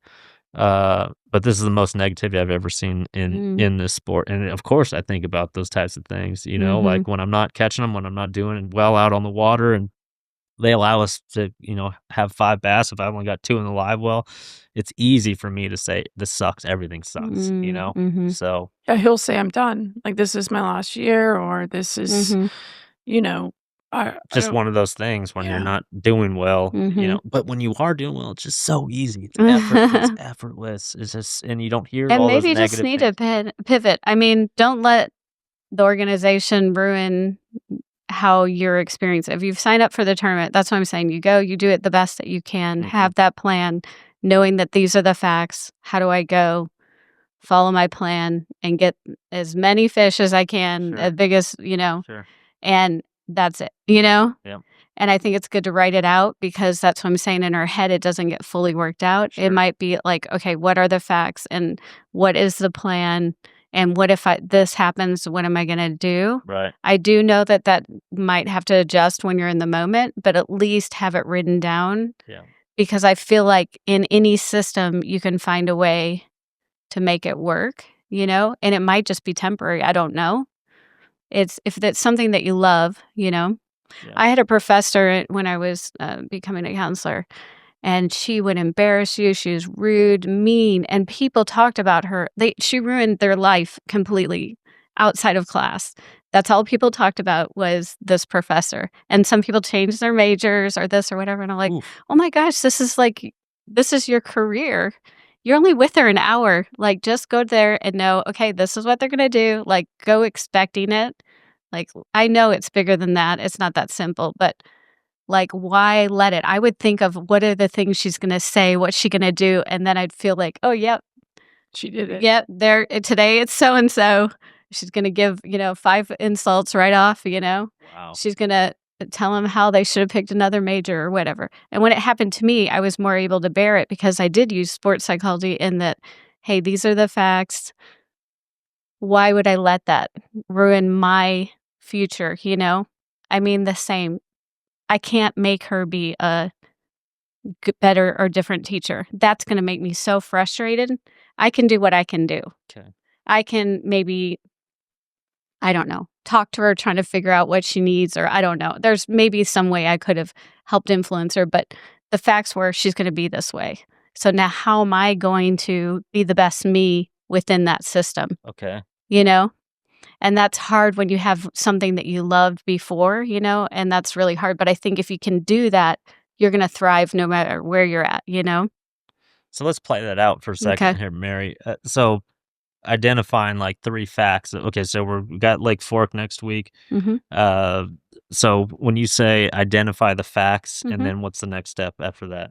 But this is the most negativity I've ever seen in this sport. And of course I think about those types of things, like when I'm not catching them, when I'm not doing well out on the water, and they allow us to, have 5 bass. If I only got 2 in the live well, it's easy for me to say, this sucks. Everything sucks, So Yeah, he'll say, I'm done. Like, this is my last year, or this is, I just don't- one of those things when you're not doing well, but when you are doing well, it's just so easy. It's effortless. It's just, and you don't hear And all maybe those you just negative need things. to pivot. I mean, don't let the organization ruin how you're experiencing. If you've signed up for the tournament, that's what I'm saying. You go, you do it the best that you can, have that plan, knowing that these are the facts. How do I go? Follow my plan and get as many fish as I can, Sure. as big as, Sure. and that's it, Yep. And I think it's good to write it out, because that's what I'm saying, in our head, it doesn't get fully worked out. Sure. It might be like, okay, what are the facts and what is the plan? And what if this happens? What am I going to do? Right. I do know that might have to adjust when you're in the moment, but at least have it written down. Yeah. Because I feel like in any system, you can find a way to make it work, and it might just be temporary. I don't know. If that's something that you love, Yeah. I had a professor when I was becoming a counselor, and she would embarrass you. She was rude, mean, and people talked about her. She ruined their life completely outside of class. That's all people talked about was this professor. And some people changed their majors or this or whatever. And I'm like, Oof. oh my gosh, this is your career. You're only with her an hour. Like, just go there and know, okay, this is what they're going to do. Like, go expecting it. Like, I know it's bigger than that. It's not that simple, but like, why let it? I would think of what are the things she's going to say, what's she going to do? And then I'd feel like, oh, yep. she did it. Yep. Today it's so-and-so. She's going to give, 5 insults right off, Wow. She's going to tell them how they should have picked another major or whatever. And when it happened to me, I was more able to bear it because I did use sports psychology in that, hey, these are the facts. Why would I let that ruin my future? I mean, the same. I can't make her be a better or different teacher. That's going to make me so frustrated. I can do what I can do. Okay. I can maybe, I don't know, talk to her, trying to figure out what she needs, or I don't know. There's maybe some way I could have helped influence her, but the facts were she's going to be this way. So now how am I going to be the best me within that system? Okay. And that's hard when you have something that you loved before, and that's really hard. But I think if you can do that, you're going to thrive no matter where you're at, So let's play that out for a second here, Mary. So identifying like 3 facts. Okay, so we got Lake Fork next week. So when you say identify the facts, and then what's the next step after that?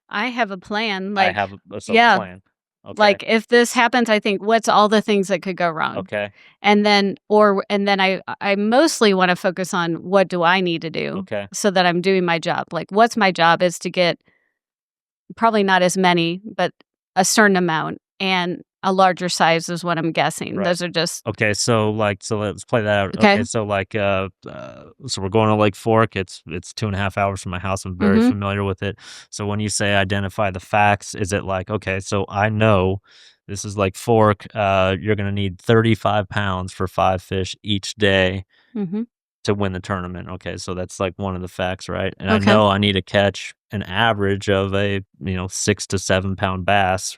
I have a plan. I have a plan. Okay. Like, if this happens, I think, what's all the things that could go wrong? Okay. And then I mostly want to focus on what do I need to do, Okay. so that I'm doing my job. Like, what's my job is to get probably not as many, but a certain amount. And a larger size is what I'm guessing. Right. Those are just Okay, so let's play that out. Okay. Okay, so so we're going to Lake Fork. It's 2.5 hours from my house. I'm very familiar with it. So when you say identify the facts, is it like, okay, so I know this is Lake Fork. You're going to need 35 pounds for 5 fish each day to win the tournament. Okay, so that's like one of the facts, right? And I know I need to catch an average of a 6 to 7 pound bass,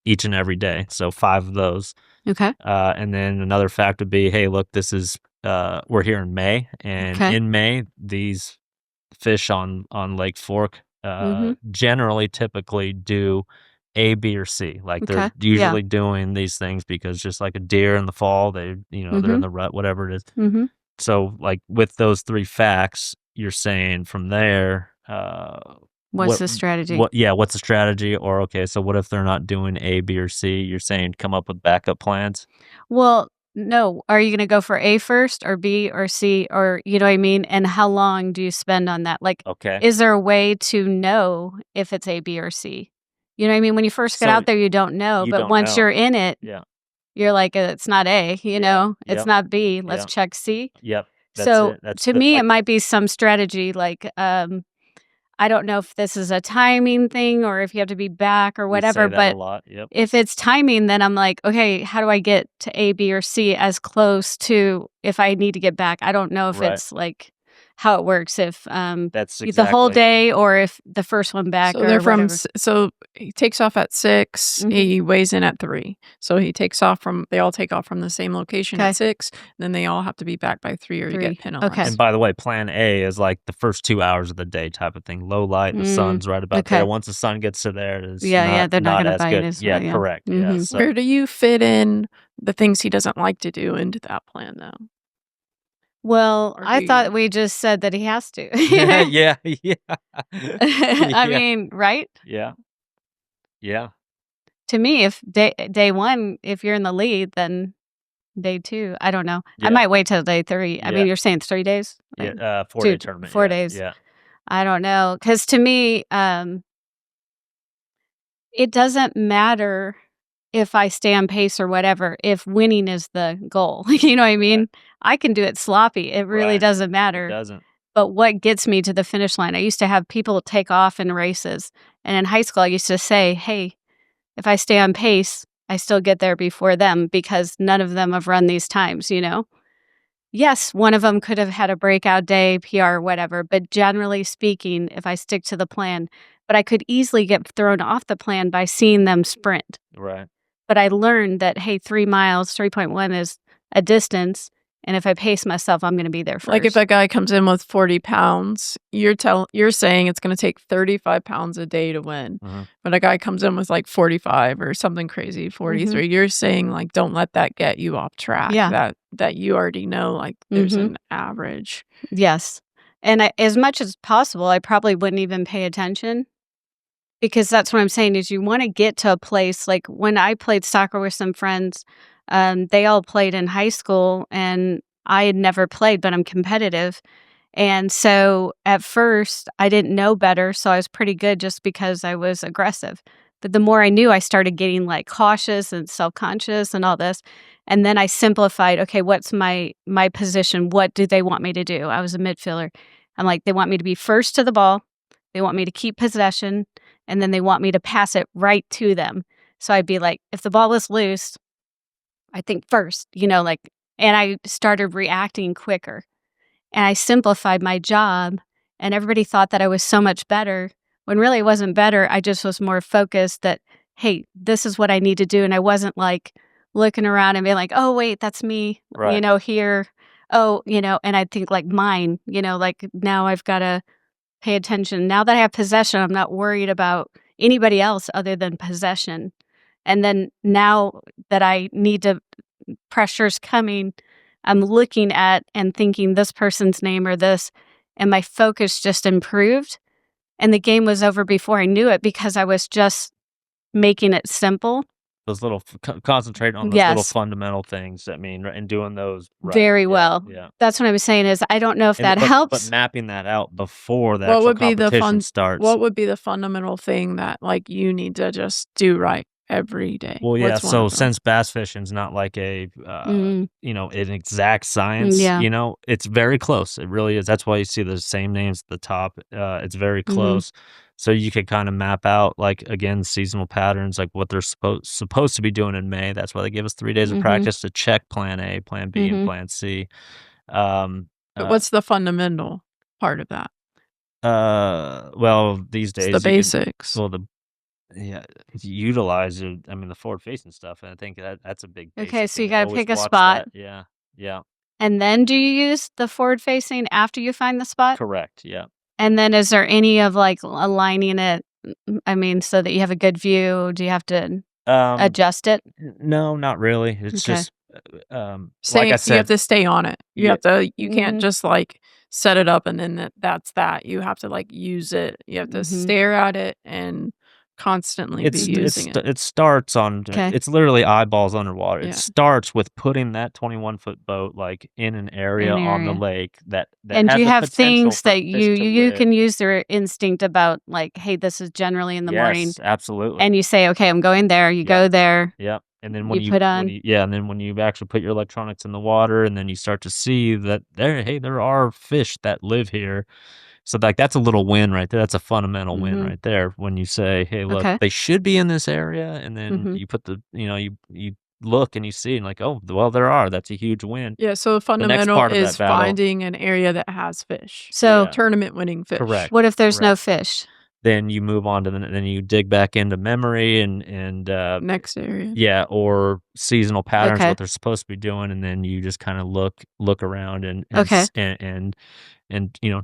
each and every day. So 5 of those. Okay. And then another fact would be, hey, look, this is we're here in May, and in May these fish on Lake Fork generally typically do A, B, or C. Like they're usually doing these things because just like a deer in the fall, they're in the rut, whatever it is. So like with those 3 facts, you're saying from there, what's the strategy? What's the strategy? Or okay, so what if they're not doing A, B, or C? You're saying come up with backup plans? Well, no. Are you going to go for A first or B or C, or you know what I mean? And how long do you spend on that? Like, is there a way to know if it's A, B, or C? You know what I mean? When you first get out there, you don't know. But once you're in it, you're like, it's not A, it's not B. Let's check C. Yep. So to me, it might be some strategy like, I don't know if this is a timing thing or if you have to be back or whatever, but if it's timing, then I'm like, okay, how do I get to A, B, or C as close to if I need to get back? I don't know if it's like how it works, if that's the whole day or if the first one back. So they're from. So he takes off at 6. He weighs in at 3. So he takes off from. They all take off from the same location at 6. Then they all have to be back by 3 or you get penalized. Okay. And by the way, Plan A is like the first 2 hours of the day type of thing. Low light, the sun's right about there. Once the sun gets to there, it's they're not going to bite good. as well. Yeah, correct. Yeah. So. Where do you fit in the things he doesn't like to do into that plan, though? Well, I thought we just said that he has to. Yeah. I mean, right? Yeah. To me, if day 1, if you're in the lead, then day 2, I don't know. I might wait till day 3. I mean, you're saying 3 days? Like, 4-day tournament. 4 days. Yeah. I don't know. Because to me, it doesn't matter if I stay on pace or whatever, if winning is the goal. You know what I mean? I can do it sloppy. It really doesn't matter. It doesn't. But what gets me to the finish line, I used to have people take off in races. And in high school, I used to say, hey, if I stay on pace, I still get there before them because none of them have run these times, Yes, one of them could have had a breakout day, PR, whatever. But generally speaking, if I stick to the plan, but I could easily get thrown off the plan by seeing them sprint. Right. But I learned that, hey, 3 miles, 3.1 is a distance. And if I pace myself, I'm going to be there first. Like if a guy comes in with 40 pounds, you're saying it's going to take 35 pounds a day to win. But a guy comes in with like 45 or something crazy, 43. You're saying like, don't let that get you off track. Yeah. That you already know like there's an average. Yes. And as much as possible, I probably wouldn't even pay attention. Because that's what I'm saying is you want to get to a place like when I played soccer with some friends, they all played in high school and I had never played, but I'm competitive. And so at first I didn't know better. So I was pretty good just because I was aggressive. But the more I knew, I started getting like cautious and self-conscious and all this. And then I simplified, okay, what's my position? What do they want me to do? I was a midfielder. I'm like, they want me to be first to the ball. They want me to keep possession. And then they want me to pass it right to them. So I'd be like, if the ball is loose, I think first, and I started reacting quicker. And I simplified my job. And everybody thought that I was so much better when really it wasn't better. I just was more focused that, hey, this is what I need to do. And I wasn't like looking around and being like, oh, wait, that's me, here. Oh, and I think like mine, like now I've got to pay attention. Now that I have possession, I'm not worried about anybody else other than possession. And then now that I need to, pressure's coming, I'm looking at and thinking this person's name or this, and my focus just improved. And the game was over before I knew it because I was just making it simple. Those little, concentrate on those little fundamental things, and doing those very well. Yeah. That's what I was saying is I don't know if that helps. But mapping that out before the actual competition starts. What would be the fundamental thing that like you need to just do right? every day? Well, yeah. What's one So of them? since bass fishing's not like a Mm. an exact science, Yeah. it's very close. It really is. That's why you see the same names at the top. It's very close. So you could kind of map out, like, again, seasonal patterns, like what they're supposed to be doing in May. That's why they give us 3 days of practice to check plan A, plan B, and plan C. Um, But what's the fundamental part of that? well, these It's days the basics. yeah, utilize it. I mean, the forward facing stuff, and I think that's a big basic Okay, so you thing. got to Always pick a watch spot. that. Yeah, yeah, And then do you use the forward facing after you find the spot? correct. Yeah. And then is there any of like aligning it? I mean, so that you have a good view? Do you have to adjust it? No, not really. It's Okay. just like I You have said, to stay on it. You Yeah. have to. You can't just like set it up and then that's that. You have to like use it. You have to stare at it and constantly be using it. it starts on Okay. it's literally eyeballs underwater. Yeah. It starts with putting that 21-foot boat like in an area on the lake that And has do you the have potential things for that fish to you live. can use their instinct about, like, hey, this is generally in the morning, Yes, absolutely. and you say, okay, I'm going there. You go there. Yep. And then You put on. and then when you actually put your electronics in the water, and then you start to see that there are fish that live here. So like that's a little win right there. That's a fundamental win right there. When you say, hey, look, Okay. they should be in this area, and then you put the you look and you see and like, oh, well, there are. That's a huge win. Yeah, so the next fundamental part of that is battle- finding an area that has fish. So Yeah. Tournament winning fish. Correct. what if there's no fish? Then you move on to then you dig back into memory and Next area. yeah, or seasonal patterns, Okay. what they're supposed to be doing, and then you just kind of look around and Okay. and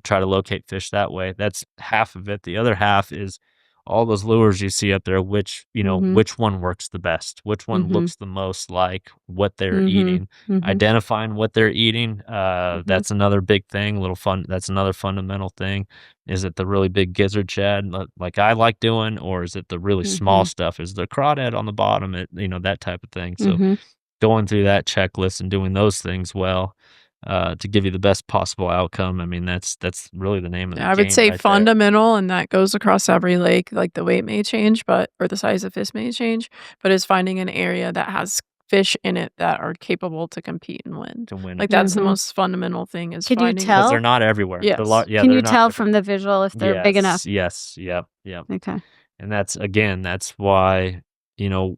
try to locate fish that way. That's half of it. The other half is all those lures you see up there, which which one works the best, which one looks the most like what they're eating. Identifying what they're eating, that's another big thing. That's another fundamental thing. Is it the really big gizzard shad like I like doing, or is it the really small stuff? Is the crawdad on the bottom? That type of thing. So going through that checklist and doing those things well. To give you the best possible outcome. I mean, that's really the name of the game. I would say right fundamental, and that goes across every lake. Like the weight may change, or the size of fish may change, but is finding an area that has fish in it that are capable to compete and win. To win. Like that's the most fundamental thing. Is Can you finding tell? Because they're not everywhere. Yes. Can you tell from the visual if they're big enough? Yes. Yep. Okay. And that's why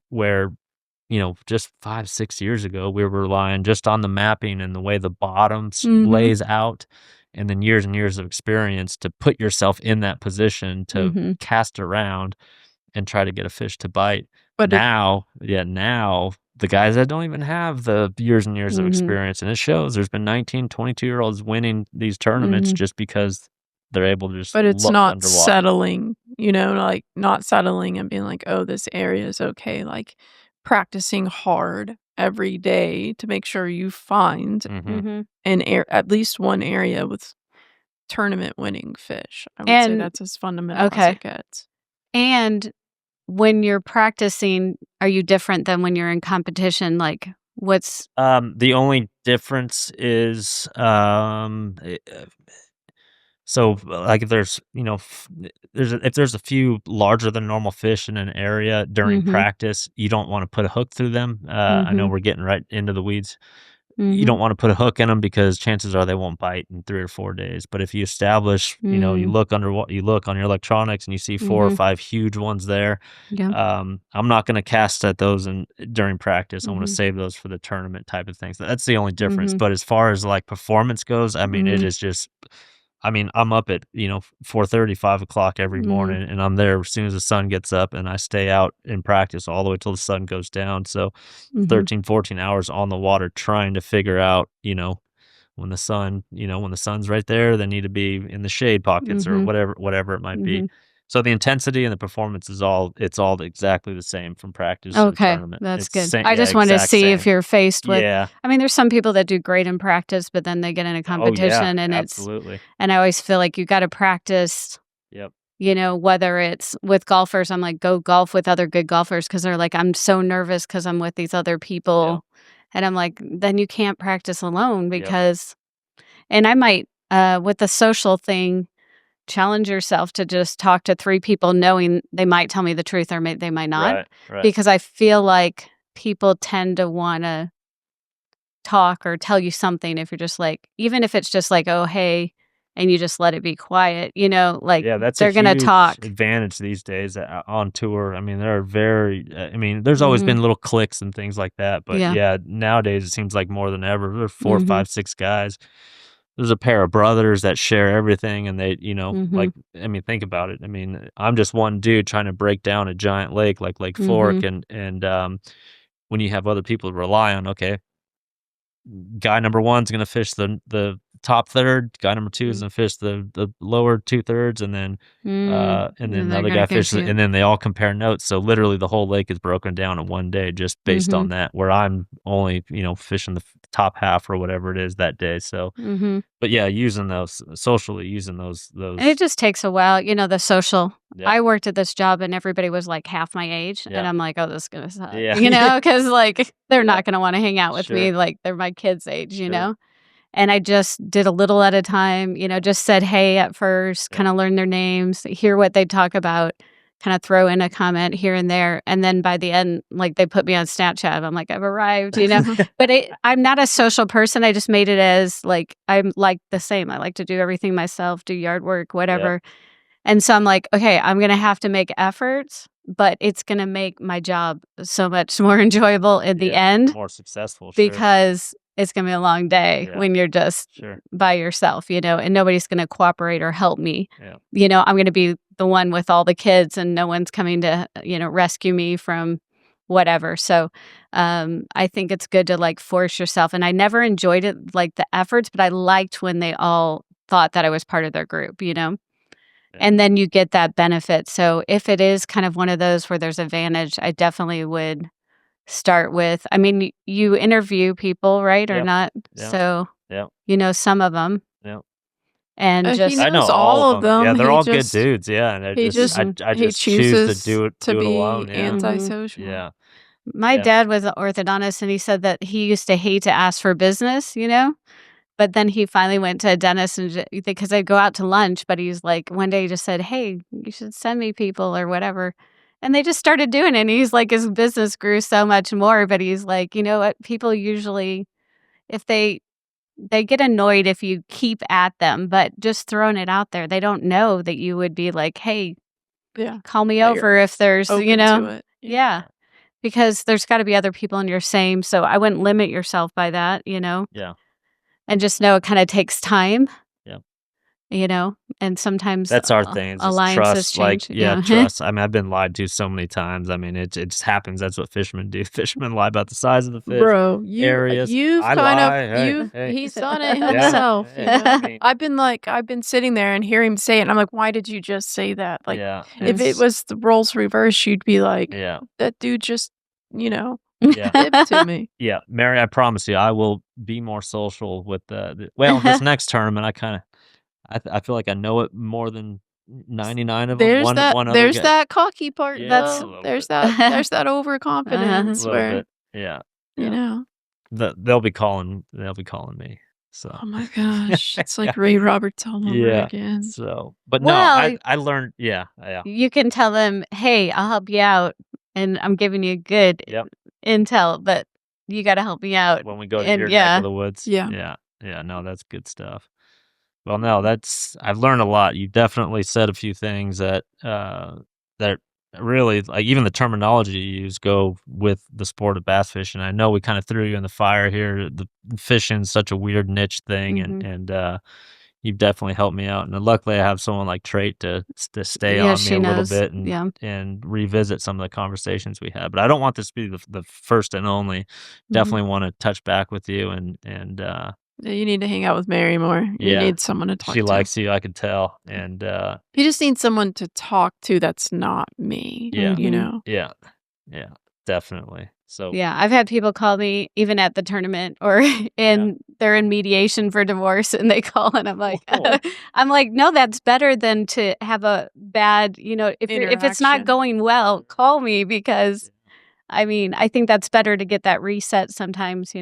where just 5-6 years ago, we were relying just on the mapping and the way the bottom lays out, and then years and years of experience to put yourself in that position to cast around and try to get a fish to bite. But now the guys that don't even have the years and years of experience, and it shows. There's been 19, 22-year-olds winning these tournaments just because they're able to just But it's look not underwater. settling, like not settling and being like, oh, this area is okay. Like practicing hard every day to make sure you find at least one area with tournament winning fish. I would say that's as fundamental as it gets. And when you're practicing, are you different than when you're in competition? Like what's the only difference is so like if there's if there's a few larger than normal fish in an area during practice, you don't want to put a hook through them. I know we're getting right into the weeds. You don't want to put a hook in them because chances are they won't bite in 3 or 4 days. But if you establish, you look on your electronics and you see 4 or 5 huge ones there. I'm not going to cast at those during practice. I want to save those for the tournament type of things. That's the only difference. But as far as like performance goes, I mean, it is just. I mean, I'm up at 4:30, 5 o'clock every morning, and I'm there as soon as the sun gets up, and I stay out in practice all the way till the sun goes down. So 13, 14 hours on the water trying to figure out, when the sun's right there, they need to be in the shade pockets or whatever it might be. So the intensity and the performance it's all exactly the same from practice to tournament. That's It's good. I just wanted to see if you're faced with. Yeah. I mean, there's some people that do great in practice, but then they get in a competition, and absolutely. And I always feel like you got to practice. Yep. Whether it's with golfers, I'm like, go golf with other good golfers because they're like, I'm so nervous because I'm with these other people, and I'm like, then you can't practice alone because, and I might with the social thing. challenge yourself to just talk to 3 people knowing they might tell me the truth or they might not. Right. Because I feel like people tend to want to talk or tell you something if you're just like, even if it's just like, oh, hey, and you just let it be quiet, like Yeah, that's they're a going to huge talk. advantage these days on tour. I mean, there are there's always been little cliques and things like that, but Yeah. nowadays it seems like more than ever. There are 4, Mhm. 5, 6 guys. There's a pair of brothers that share everything, and they, like, I mean, think about it. I mean, I'm just one dude trying to break down a giant lake like Lake Fork, and when you have other people to rely on, okay, guy number 1's gonna fish the top third, guy number 2 is gonna fish the lower 2/3, and then And the they're other gonna guy go fishes, shoot. and then they all compare notes. So literally the whole lake is broken down in one day just based on that. Where I'm only fishing the top half or whatever it is that day. So, but yeah, using those socially, using those And it just takes a while, the social. Yeah. I worked at this job and everybody was like half my age, and Yeah. I'm like, oh, this is gonna suck, Yeah. because like they're Yeah. not gonna want to hang out with me, Sure. like they're my kids' age, Sure. And I just did a little at a time, just said hey at first, Yeah. kind of learn their names, hear what they talk about, kind of throw in a comment here and there. And then by the end, like they put me on Snapchat. I'm like, I've arrived, But I'm not a social person. I just made it as like, I'm like the same. I like to do everything myself, do yard work, whatever. And so I'm like, okay, I'm going to have to make efforts, but it's going to make my job so much more enjoyable in the end. More successful. Sure. Because it's going to be a long day when you're just by yourself, and nobody's going to cooperate or help me. Yeah. I'm going to be the one with all the kids and no one's coming to, rescue me from whatever. So I think it's good to like force yourself. And I never enjoyed it, like the efforts, but I liked when they all thought that I was part of their group, And then you get that benefit. So if it is kind of one of those where there's advantage, I definitely would start with, I mean, you interview people, right? Or not? Yeah. So, Yeah. some of them. Yeah. And He just, I know knows all of them. Yeah, they're He all just- good dudes. Yeah, and he just- I he just choose to do it to be alone. Yeah. antisocial. Yeah. my dad was an orthodontist and he said that he used to hate to ask for business, But then he finally went to a dentist and because I'd go out to lunch, but he's like, one day he just said, hey, you should send me people or whatever. And they just started doing it. And he's like, his business grew so much more. But he's like, you know what? People usually, if they get annoyed if you keep at them, but just throwing it out there, they don't know that you would be like, hey, call me That over if there's, open to it. Yeah. Because there's got to be other people in your same. So I wouldn't limit yourself by that, Yeah. and just know it kind of takes time. Yeah. And sometimes That's our thing. It's just alliances trust. Like, change. trust. I mean, I've been lied to so many times. I mean, it just happens. That's what fishermen do. Fishermen lie about the size of the fish. Bro, areas. you've I kind lie. of Hey, hey. he's done it Yeah. himself. Hey, I mean, I've been sitting there and hear him say it, and I'm like, why did you just say that? Like, if it it's- was the roles reversed, you'd be like, yeah. that dude just, Yeah. fibbed to me. Yeah, Mary, I promise you, I will be more social with this next tournament. I feel like I know it more than 99 of them. There's One other there's guy. that cocky part. Yeah, That's- a little There's bit. that overconfidence A little where bit. Yeah. you know. They'll be calling me. So. Oh my gosh, it's like Ray Roberts all over again. So, but Well, no, I learned. Yeah. You can tell them, hey, I'll help you out. And I'm giving you good Yep. intel, but you got to help me out. When we go to And your neck yeah. of the woods. Yeah. Yeah. No, that's good stuff. Well, no, I've learned a lot. You definitely said a few things that really, like, even the terminology you use go with the sport of bass fishing. I know we kind of threw you in the fire here. The fishing's such a weird niche thing, and you've definitely helped me out. And luckily, I have someone like Trait to stay on me she a little knows. bit Yeah. and revisit some of the conversations we had. But I don't want this to be the first and only. Definitely want to touch back with you and. Yeah, you need to hang out with Mary more. You need someone to talk to. She likes you, I could tell. And you just need someone to talk to that's not me. Yeah. You know? Yeah, definitely. So Yeah, I've had people call me even at the tournament or they're in mediation for divorce and they call and I'm like, Whoa. no, that's better than to have a bad, if it's not Interaction. going well, call me because I mean, I think that's better to get that reset sometimes.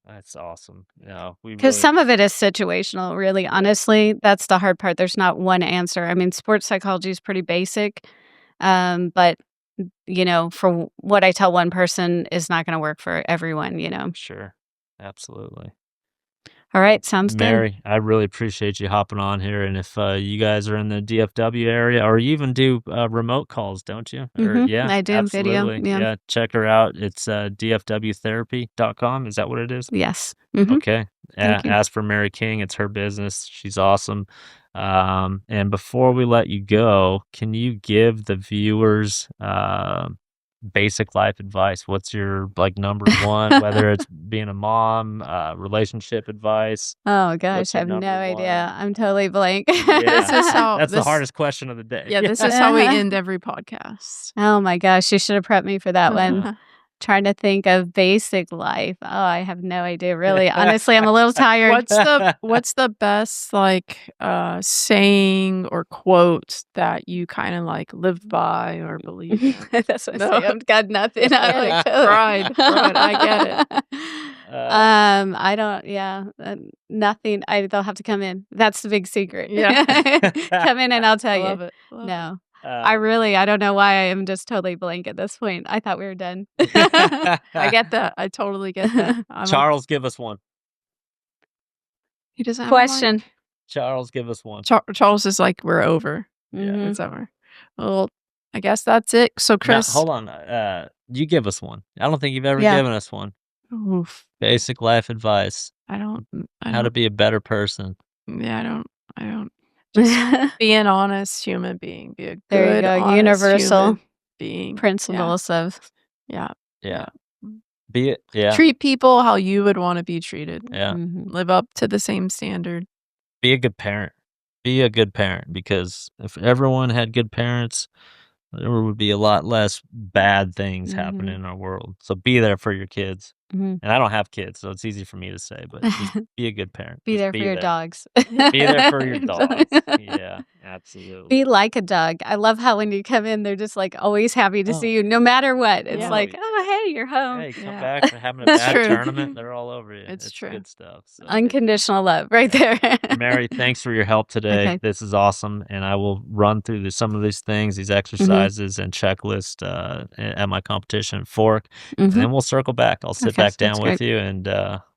That's awesome. No, we Because really some of it is situational, really. Honestly, that's the hard part. There's not one answer. I mean, sports psychology is pretty basic, but for what I tell one person is not going to work for everyone. sure, absolutely. All right, sounds good. Mary, I really appreciate you hopping on here. And if you guys are in the DFW area, or you even do remote calls, don't you? Or yeah, I do video. absolutely. Yeah. Yeah, check her out. It's dfwtherapy.com. Is that what it is? Yes. Okay. Thank you. Ask for Mary King. It's her business. She's awesome. And before we let you go, can you give the viewers basic life advice? What's your number one, whether it's being a mom, relationship advice? Oh gosh, What's I your have no number idea. one? I'm totally blank. This is how That's the hardest question of the day. Yeah, this is how we end every podcast. Oh my gosh, you should have prepped me for that one. Trying to think of basic life. Oh, I have no idea, really. Honestly, I'm a little tired. What's the best saying or quote that you kind of live by or believe in? That's what I say. I've got nothing. I'm like, Pride. I get it. I don't. Yeah, nothing. They'll have to come in. That's the big secret. Yeah. Come in and I'll tell you. Love it. No. I don't know why I am just totally blank at this point. I thought we were done. I get that. I totally get that. Charles, give us one. He doesn't have Question. Charles, give us one. Charles is like, we're over. Mhm. It's over. Well, I guess that's it. So, Chris. Now, hold on. You give us one. I don't think you've ever Yeah. given us one. Oof. Basic life advice. I don't. How to be a better person. Yeah, I don't. Just be an honest human being. Be a good, There you go. honest Universal human being. principles of. Yeah. Be it. Yeah. Treat people how you would want to be treated. Yeah. Live up to the same standard. Be a good parent. Be a good parent, because if everyone had good parents, there would be a lot less bad things happening in our world. So be there for your kids. And I don't have kids, so it's easy for me to say, but just be a good parent. Be Just there for your dogs. Be there for your dogs. Yeah, absolutely. Be like a dog. I love how when you come in, they're just always happy to see you, no matter what. It's hey, you're home. Hey, come back from having a bad tournament. They're all over you. It's true. Good stuff. So. Unconditional love right there. Mary, thanks for your help today. Okay. This is awesome. And I will run through some of these things, these exercises and checklist at my competition Fork. And then we'll circle back. I'll sit back down with you and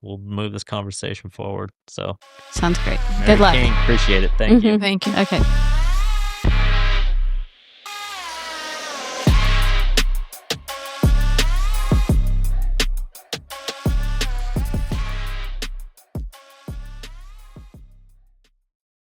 we'll move this conversation forward. So sounds great. Mary Good luck. King, appreciate it. Thank you. Thank you. Okay.